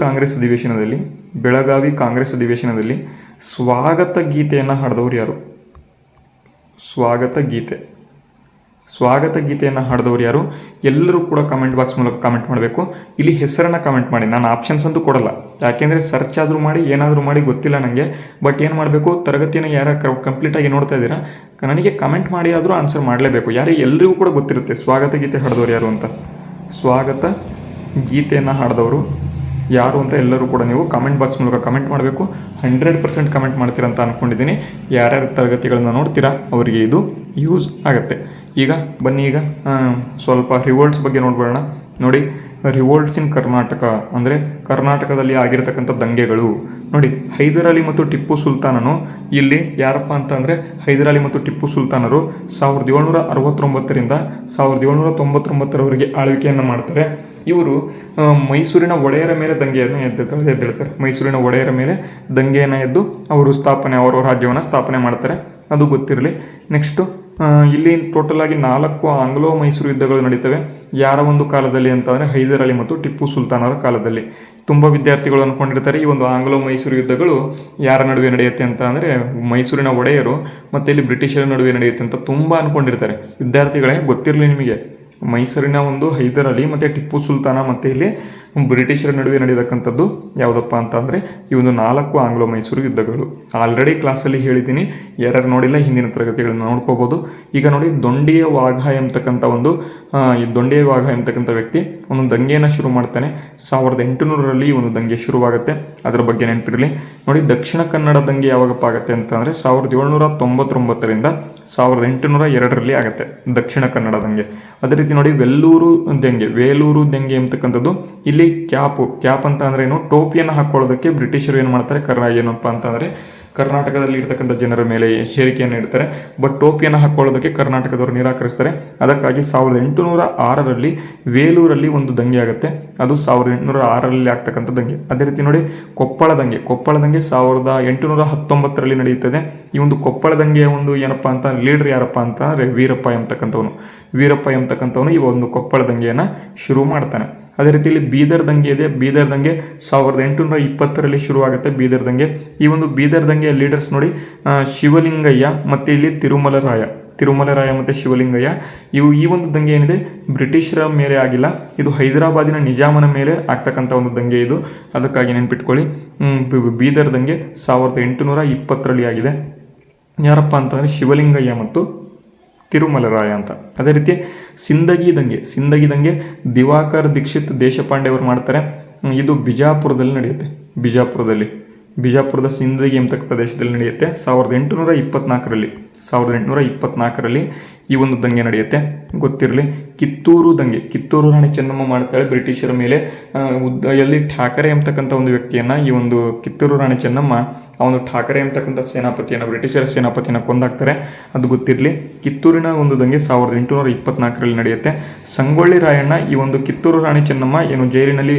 ಕಾಂಗ್ರೆಸ್ ಅಧಿವೇಶನದಲ್ಲಿ ಸ್ವಾಗತ ಗೀತೆಯನ್ನು ಹಾಡಿದವರು ಯಾರು? ಸ್ವಾಗತ ಗೀತೆಯನ್ನು ಹಾಡಿದವರು ಯಾರು? ಎಲ್ಲರೂ ಕೂಡ ಕಮೆಂಟ್ ಬಾಕ್ಸ್ ಮೂಲಕ ಕಮೆಂಟ್ ಮಾಡಬೇಕು. ಇಲ್ಲಿ ಹೆಸರನ್ನು ಕಮೆಂಟ್ ಮಾಡಿ, ನಾನು ಆಪ್ಷನ್ಸ್ ಅಂತೂ ಕೊಡಲ್ಲ, ಯಾಕೆಂದರೆ ಸರ್ಚ್ ಆದರೂ ಮಾಡಿ ಏನಾದರೂ ಮಾಡಿ ಗೊತ್ತಿಲ್ಲ ನನಗೆ. ಬಟ್ ಏನು ಮಾಡಬೇಕು, ತರಗತಿಯನ್ನು ಯಾರು ಕಂಪ್ಲೀಟಾಗಿ ನೋಡ್ತಾ ಇದ್ದೀರಾ, ನನಗೆ ಕಮೆಂಟ್ ಮಾಡಿ ಆದರೂ ಆನ್ಸರ್ ಮಾಡಲೇಬೇಕು. ಎಲ್ಲರಿಗೂ ಕೂಡ ಗೊತ್ತಿರುತ್ತೆ ಸ್ವಾಗತ ಗೀತೆ ಹಾಡಿದವರು ಯಾರು ಅಂತ. ಸ್ವಾಗತ ಗೀತೆಯನ್ನು ಹಾಡಿದವರು ಯಾರು ಅಂತ ಎಲ್ಲರೂ ಕೂಡ ನೀವು ಕಮೆಂಟ್ ಬಾಕ್ಸ್ ಮೂಲಕ ಕಮೆಂಟ್ ಮಾಡಬೇಕು. 100% ಕಮೆಂಟ್ ಮಾಡ್ತೀರಾ ಅಂತ ಅಂದ್ಕೊಂಡಿದ್ದೀನಿ. ಯಾರ್ಯಾರು ತರಗತಿಗಳನ್ನು ನೋಡ್ತೀರಾ ಅವರಿಗೆ ಇದು ಯೂಸ್ ಆಗುತ್ತೆ. ಈಗ ಬನ್ನಿ, ಈಗ ಸ್ವಲ್ಪ ರಿವೋಲ್ಟ್ಸ್ ಬಗ್ಗೆ ನೋಡ್ಬೋಣ. ನೋಡಿ, ರಿವೋಲ್ಟ್ಸ್ ಇನ್ ಕರ್ನಾಟಕ ಅಂದರೆ ಕರ್ನಾಟಕದಲ್ಲಿ ಆಗಿರತಕ್ಕಂಥ ದಂಗೆಗಳು. ನೋಡಿ, ಹೈದರ್ ಅಲಿ ಮತ್ತು ಟಿಪ್ಪು ಸುಲ್ತಾನನು ಇಲ್ಲಿ ಯಾರಪ್ಪ ಅಂತಂದರೆ ಹೈದರ್ ಅಲಿ ಮತ್ತು ಟಿಪ್ಪು ಸುಲ್ತಾನರು 1769ರಿಂದ 1799ರವರೆಗೆ ಆಳ್ವಿಕೆಯನ್ನು ಮಾಡ್ತಾರೆ. ಇವರು ಮೈಸೂರಿನ ಒಡೆಯರ ಮೇಲೆ ದಂಗೆಯನ್ನು ಎದ್ದೇಳ್ತಾರೆ. ಮೈಸೂರಿನ ಒಡೆಯರ ಮೇಲೆ ದಂಗೆಯನ್ನು ಎದ್ದು ಅವರು ಅವರ ರಾಜ್ಯವನ್ನು ಸ್ಥಾಪನೆ ಮಾಡ್ತಾರೆ. ಅದು ಗೊತ್ತಿರಲಿ. ನೆಕ್ಸ್ಟು ಇಲ್ಲಿ ಟೋಟಲ್ ಆಗಿ 4 ಆಂಗ್ಲೋ ಮೈಸೂರು ಯುದ್ಧಗಳು ನಡೀತವೆ. ಯಾರ ಒಂದು ಕಾಲದಲ್ಲಿ ಅಂತಂದರೆ ಹೈದರ್ ಅಲಿ ಮತ್ತು ಟಿಪ್ಪು ಸುಲ್ತಾನರ ಕಾಲದಲ್ಲಿ. ತುಂಬ ವಿದ್ಯಾರ್ಥಿಗಳು ಅಂದ್ಕೊಂಡಿರ್ತಾರೆ ಈ ಒಂದು ಆಂಗ್ಲೋ ಮೈಸೂರು ಯುದ್ಧಗಳು ಯಾರ ನಡುವೆ ನಡೆಯುತ್ತೆ ಅಂತ ಅಂದರೆ ಮೈಸೂರಿನ ಒಡೆಯರು ಮತ್ತು ಇಲ್ಲಿ ಬ್ರಿಟಿಷರ ನಡುವೆ ನಡೆಯುತ್ತೆ ಅಂತ ತುಂಬ ಅಂದ್ಕೊಂಡಿರ್ತಾರೆ ವಿದ್ಯಾರ್ಥಿಗಳೇ. ಗೊತ್ತಿರಲಿ ನಿಮಗೆ, ಮೈಸೂರಿನ ಒಂದು ಹೈದರ್ ಅಲಿ ಮತ್ತು ಟಿಪ್ಪು ಸುಲ್ತಾನ ಮತ್ತು ಇಲ್ಲಿ ಬ್ರಿಟಿಷರ ನಡುವೆ ನಡೆಯತಕ್ಕಂಥದ್ದು ಯಾವುದಪ್ಪ ಅಂತ ಅಂದರೆ ಈ ಒಂದು 4 ಆಂಗ್ಲೋ ಮೈಸೂರು ಯುದ್ಧಗಳು. ಆಲ್ರೆಡಿ ಕ್ಲಾಸಲ್ಲಿ ಹೇಳಿದ್ದೀನಿ, ಯಾರು ನೋಡಿಲ್ಲ ಹಿಂದಿನ ತರಗತಿಗಳನ್ನು ನೋಡ್ಕೋಬೋದು. ಈಗ ನೋಡಿ, ದೊಂಡಿಯ ವಾಘ ಎಂಬತಕ್ಕಂಥ ಈ ದೊಂಡಿಯ ವಾಘ ಎಂಬತಕ್ಕಂಥ ವ್ಯಕ್ತಿ ಒಂದು ದಂಗೆಯನ್ನು ಶುರು ಮಾಡ್ತಾನೆ. 1800ರಲ್ಲಿ ಒಂದು ದಂಗೆ ಶುರುವಾಗುತ್ತೆ. ಅದರ ಬಗ್ಗೆ ನೆನಪಿರಲಿ. ನೋಡಿ, ದಕ್ಷಿಣ ಕನ್ನಡ ದಂಗೆ ಯಾವಾಗಪ್ಪ ಆಗುತ್ತೆ ಅಂತಂದರೆ 1799ರಿಂದ 1802ರಲ್ಲಿ ಆಗುತ್ತೆ ದಕ್ಷಿಣ ಕನ್ನಡ ದಂಗೆ. ಅದೇ ರೀತಿ ನೋಡಿ, ವೇಲೂರು ದಂಗೆ ಎಂಬತಕ್ಕಂಥದ್ದು ಇಲ್ಲಿ ಕ್ಯಾಪ್ ಅಂತ ಅಂದ್ರೆ ಏನು, ಟೋಪಿಯನ್ನು ಹಾಕೊಳ್ಳೋದಕ್ಕೆ ಬ್ರಿಟಿಷರು ಏನು ಮಾಡ್ತಾರೆ, ಏನಪ್ಪ ಅಂತಂದರೆ ಕರ್ನಾಟಕದಲ್ಲಿ ಇರ್ತಕ್ಕಂಥ ಜನರ ಮೇಲೆ ಹೇರಿಕೆಯನ್ನು ಇಡ್ತಾರೆ. ಬಟ್ ಟೋಪಿಯನ್ನು ಹಾಕೊಳ್ಳೋದಕ್ಕೆ ಕರ್ನಾಟಕದವರು ನಿರಾಕರಿಸ್ತಾರೆ. ಅದಕ್ಕಾಗಿ 1806ರಲ್ಲಿ ವೇಲೂರಲ್ಲಿ ಒಂದು ದಂಗೆ ಆಗುತ್ತೆ. ಅದು 1806ರಲ್ಲಿ ಆಗ್ತಕ್ಕಂಥ ದಂಗೆ. ಅದೇ ರೀತಿ ನೋಡಿ, ಕೊಪ್ಪಳ ದಂಗೆ 1819ರಲ್ಲಿ ನಡೆಯುತ್ತದೆ. ಈ ಒಂದು ಕೊಪ್ಪಳ ದಂಗೆಯ ಒಂದು ಏನಪ್ಪ ಅಂತ ಲೀಡರ್ ಯಾರಪ್ಪ ಅಂತ ಅಂದರೆ ವೀರಪ್ಪ ಎಂಬತಕ್ಕಂಥವನು ಈ ಒಂದು ಕೊಪ್ಪಳ ದಂಗೆಯನ್ನು ಶುರು ಮಾಡ್ತಾನೆ. ಅದೇ ರೀತಿ ಇಲ್ಲಿ ಬೀದರ್ ದಂಗೆ ಇದೆ. ಬೀದರ್ ದಂಗೆ 1820ರಲ್ಲಿ ಶುರುವಾಗುತ್ತೆ ಬೀದರ್ ದಂಗೆ. ಈ ಒಂದು ಬೀದರ್ ದಂಗೆಯ ಲೀಡರ್ಸ್ ನೋಡಿ, ಶಿವಲಿಂಗಯ್ಯ ಮತ್ತು ಇಲ್ಲಿ ತಿರುಮಲರಾಯ ಮತ್ತು ಶಿವಲಿಂಗಯ್ಯ. ಈ ಒಂದು ದಂಗೆ ಏನಿದೆ ಬ್ರಿಟಿಷರ ಮೇಲೆ ಆಗಿಲ್ಲ, ಇದು ಹೈದರಾಬಾದಿನ ನಿಜಾಮನ ಮೇಲೆ ಆಗ್ತಕ್ಕಂಥ ಒಂದು ದಂಗೆ ಇದು. ಅದಕ್ಕಾಗಿ ನೆನ್ಪಿಟ್ಕೊಳ್ಳಿ, ಬೀದರ್ ದಂಗೆ 1820ರಲ್ಲಿ ಆಗಿದೆ. ಯಾರಪ್ಪ ಅಂತಂದರೆ ಶಿವಲಿಂಗಯ್ಯ ಮತ್ತು ತಿರುಮಲರಾಯ ಅಂತ. ಅದೇ ರೀತಿ ಸಿಂದಗಿ ದಂಗೆ ದಿವಾಕರ್ ದೀಕ್ಷಿತ್ ದೇಶಪಾಂಡೆ ಅವರು ಮಾಡ್ತಾರೆ. ಇದು ಬಿಜಾಪುರದಲ್ಲಿ ನಡೆಯುತ್ತೆ. ಬಿಜಾಪುರದ ಸಿಂದಗಿ ಎಂಬತಕ್ಕ ಪ್ರದೇಶದಲ್ಲಿ ನಡೆಯುತ್ತೆ. 1824ರಲ್ಲಿ ಈ ಒಂದು ದಂಗೆ ನಡೆಯುತ್ತೆ. ಗೊತ್ತಿರಲಿ. ಕಿತ್ತೂರು ರಾಣಿ ಚೆನ್ನಮ್ಮ ಮಾಡ್ತಾಳೆ ಬ್ರಿಟಿಷರ ಮೇಲೆ. ಎಲ್ಲಿ ಠಾಕರೆ ಎಂಬತಕ್ಕಂಥ ಒಂದು ವ್ಯಕ್ತಿಯನ್ನು ಈ ಒಂದು ಕಿತ್ತೂರು ರಾಣಿ ಚೆನ್ನಮ್ಮ ಆ ಒಂದು ಠಾಕರೆ ಎಂಬತಕ್ಕಂಥ ಬ್ರಿಟಿಷರ ಸೇನಾಪತಿಯನ್ನು ಕೊಂದಾಕ್ತಾರೆ. ಅದು ಗೊತ್ತಿರಲಿ. ಕಿತ್ತೂರಿನ ಒಂದು ದಂಗೆ 1824ರಲ್ಲಿ ನಡೆಯುತ್ತೆ. ಸಂಗೊಳ್ಳಿ ರಾಯಣ್ಣ ಈ ಒಂದು ಕಿತ್ತೂರು ರಾಣಿ ಚೆನ್ನಮ್ಮ ಏನು ಜೈಲಿನಲ್ಲಿ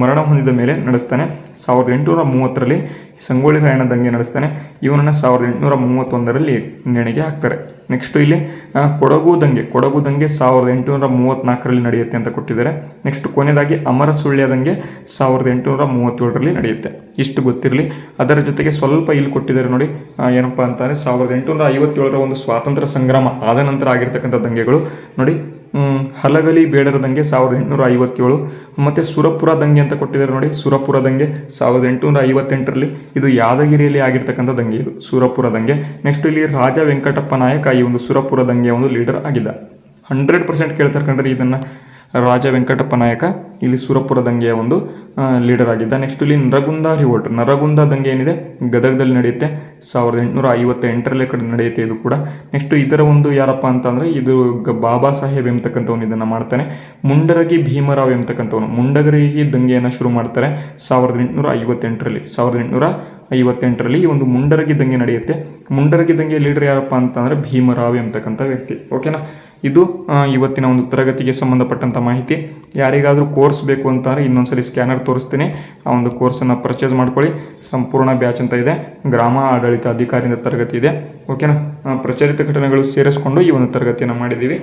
ಮರಣ ಹೊಂದಿದ ಮೇಲೆ ನಡೆಸ್ತಾನೆ. 1830ರಲ್ಲಿ ಸಂಗೊಳ್ಳಿ ರಾಯಣ್ಣ ದಂಗೆ ನಡೆಸ್ತಾನೆ. ಇವನನ್ನು 1831ರಲ್ಲಿ ನೇಣಿಗೆ ಹಾಕ್ತಾರೆ. ನೆಕ್ಸ್ಟು ಇಲ್ಲಿ ಕೊಡಗು ದಂಗೆ 1834ರಲ್ಲಿ ನಡೆಯುತ್ತೆ ಅಂತ ಕೊಟ್ಟಿದ್ದಾರೆ. ನೆಕ್ಸ್ಟ್ ಕೊನೆಯದಾಗಿ ಅಮರ ಸುಳ್ಯ ದಂಗೆ 1837ರಲ್ಲಿ ನಡೆಯುತ್ತೆ. ಇಷ್ಟು ಗೊತ್ತಿರಲಿ. ಅದರ ಜೊತೆಗೆ ಸ್ವಲ್ಪ ಇಲ್ಲಿ ಕೊಟ್ಟಿದ್ದಾರೆ ನೋಡಿ, ಏನಪ್ಪ ಅಂತಾರೆ 1857ರ ಒಂದು ಸ್ವಾತಂತ್ರ್ಯ ಸಂಗ್ರಾಮ ಆದ ನಂತರ ಆಗಿರ್ತಕ್ಕಂಥ ದಂಗೆಗಳು ನೋಡಿ. ಹಲಗಲಿ ಬೇಡರ ದಂಗೆ 1857 ಮತ್ತು ಸುರಪುರ ದಂಗೆ ಅಂತ ಕೊಟ್ಟಿದ್ದಾರೆ ನೋಡಿ. ಸುರಪುರ ದಂಗೆ 1858ರಲ್ಲಿ, ಇದು ಯಾದಗಿರಿಯಲ್ಲಿ ಆಗಿರ್ತಕ್ಕಂಥ ದಂಗೆ, ಇದು ಸುರಪುರ ದಂಗೆ. ನೆಕ್ಸ್ಟ್ ಇಲ್ಲಿ ರಾಜ ವೆಂಕಟಪ್ಪ ನಾಯಕ ಈ ಒಂದು ಸುರಪುರ ದಂಗೆಯ ಒಂದು ಲೀಡರ್ ಆಗಿದ್ದ. 100% ಕೇಳ್ತಾರೆ ಕಂಡ್ರೆ ಇದನ್ನು. ರಾಜ ವೆಂಕಟಪ್ಪ ನಾಯಕ ಇಲ್ಲಿ ಸುರಪುರ ದಂಗೆಯ ಒಂದು ಲೀಡರ್ ಆಗಿದ್ದ. ನೆಕ್ಸ್ಟ್ ಇಲ್ಲಿ ನರಗುಂದ ದಂಗೆ ಏನಿದೆ ಗದಗದಲ್ಲಿ ನಡೆಯುತ್ತೆ. 1858ರಲ್ಲಿ ನಡೆಯುತ್ತೆ ಇದು ಕೂಡ. ನೆಕ್ಸ್ಟ್ ಇದರ ಒಂದು ಯಾರಪ್ಪ ಅಂತಂದರೆ ಇದು ಬಾಬಾ ಸಾಹೇಬ್ ಎಂಬತಕ್ಕಂಥವನು ಇದನ್ನು ಮಾಡ್ತಾನೆ. ಮುಂಡರಗಿ ಭೀಮರಾವ್ ಎಂಬತಕ್ಕಂಥವನು ಮುಂಡರಗಿ ದಂಗೆಯನ್ನು ಶುರು ಮಾಡ್ತಾರೆ 1858ರಲ್ಲಿ ಈ ಒಂದು ಮುಂಡರಗಿ ದಂಗೆ ನಡೆಯುತ್ತೆ. ಮುಂಡರಗಿ ದಂಗೆಯ ಲೀಡರ್ ಯಾರಪ್ಪ ಅಂತಂದರೆ ಭೀಮರಾವ್ ಎಂಬತಕ್ಕಂಥ ವ್ಯಕ್ತಿ. ಓಕೆನಾ? ಇದು ಇವತ್ತಿನ ಒಂದು ತರಗತಿಗೆ ಸಂಬಂಧಪಟ್ಟಂಥ ಮಾಹಿತಿ. ಯಾರಿಗಾದರೂ ಕೋರ್ಸ್ ಬೇಕು ಅಂತಂದರೆ ಇನ್ನೊಂದ್ಸರಿ ಸ್ಕ್ಯಾನರ್ ತೋರಿಸ್ತೀನಿ, ಆ ಒಂದು ಕೋರ್ಸನ್ನು ಪರ್ಚೇಸ್ ಮಾಡ್ಕೊಳ್ಳಿ. ಸಂಪೂರ್ಣ ಬ್ಯಾಚ್ ಅಂತ ಇದೆ, ಗ್ರಾಮ ಆಡಳಿತ ಅಧಿಕಾರಿಯಿಂದ ತರಗತಿ ಇದೆ. ಓಕೆನಾ? ಪ್ರಚಲಿತ ಘಟನೆಗಳು ಸೇರಿಸ್ಕೊಂಡು ಈ ಒಂದು ತರಗತಿಯನ್ನು ಮಾಡಿದ್ದೀವಿ.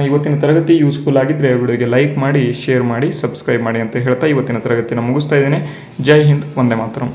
ಇವತ್ತಿನ ತರಗತಿ ಯೂಸ್ಫುಲ್ ಆಗಿದ್ದರೆ ವಿಡಿಯೋಗೆ ಲೈಕ್ ಮಾಡಿ, ಶೇರ್ ಮಾಡಿ, ಸಬ್ಸ್ಕ್ರೈಬ್ ಮಾಡಿ ಅಂತ ಹೇಳ್ತಾ ಇವತ್ತಿನ ತರಗತಿಯನ್ನು ಮುಗಿಸ್ತಾ ಇದ್ದೇನೆ. ಜೈ ಹಿಂದ್, ವಂದೇ ಮಾತರಂ.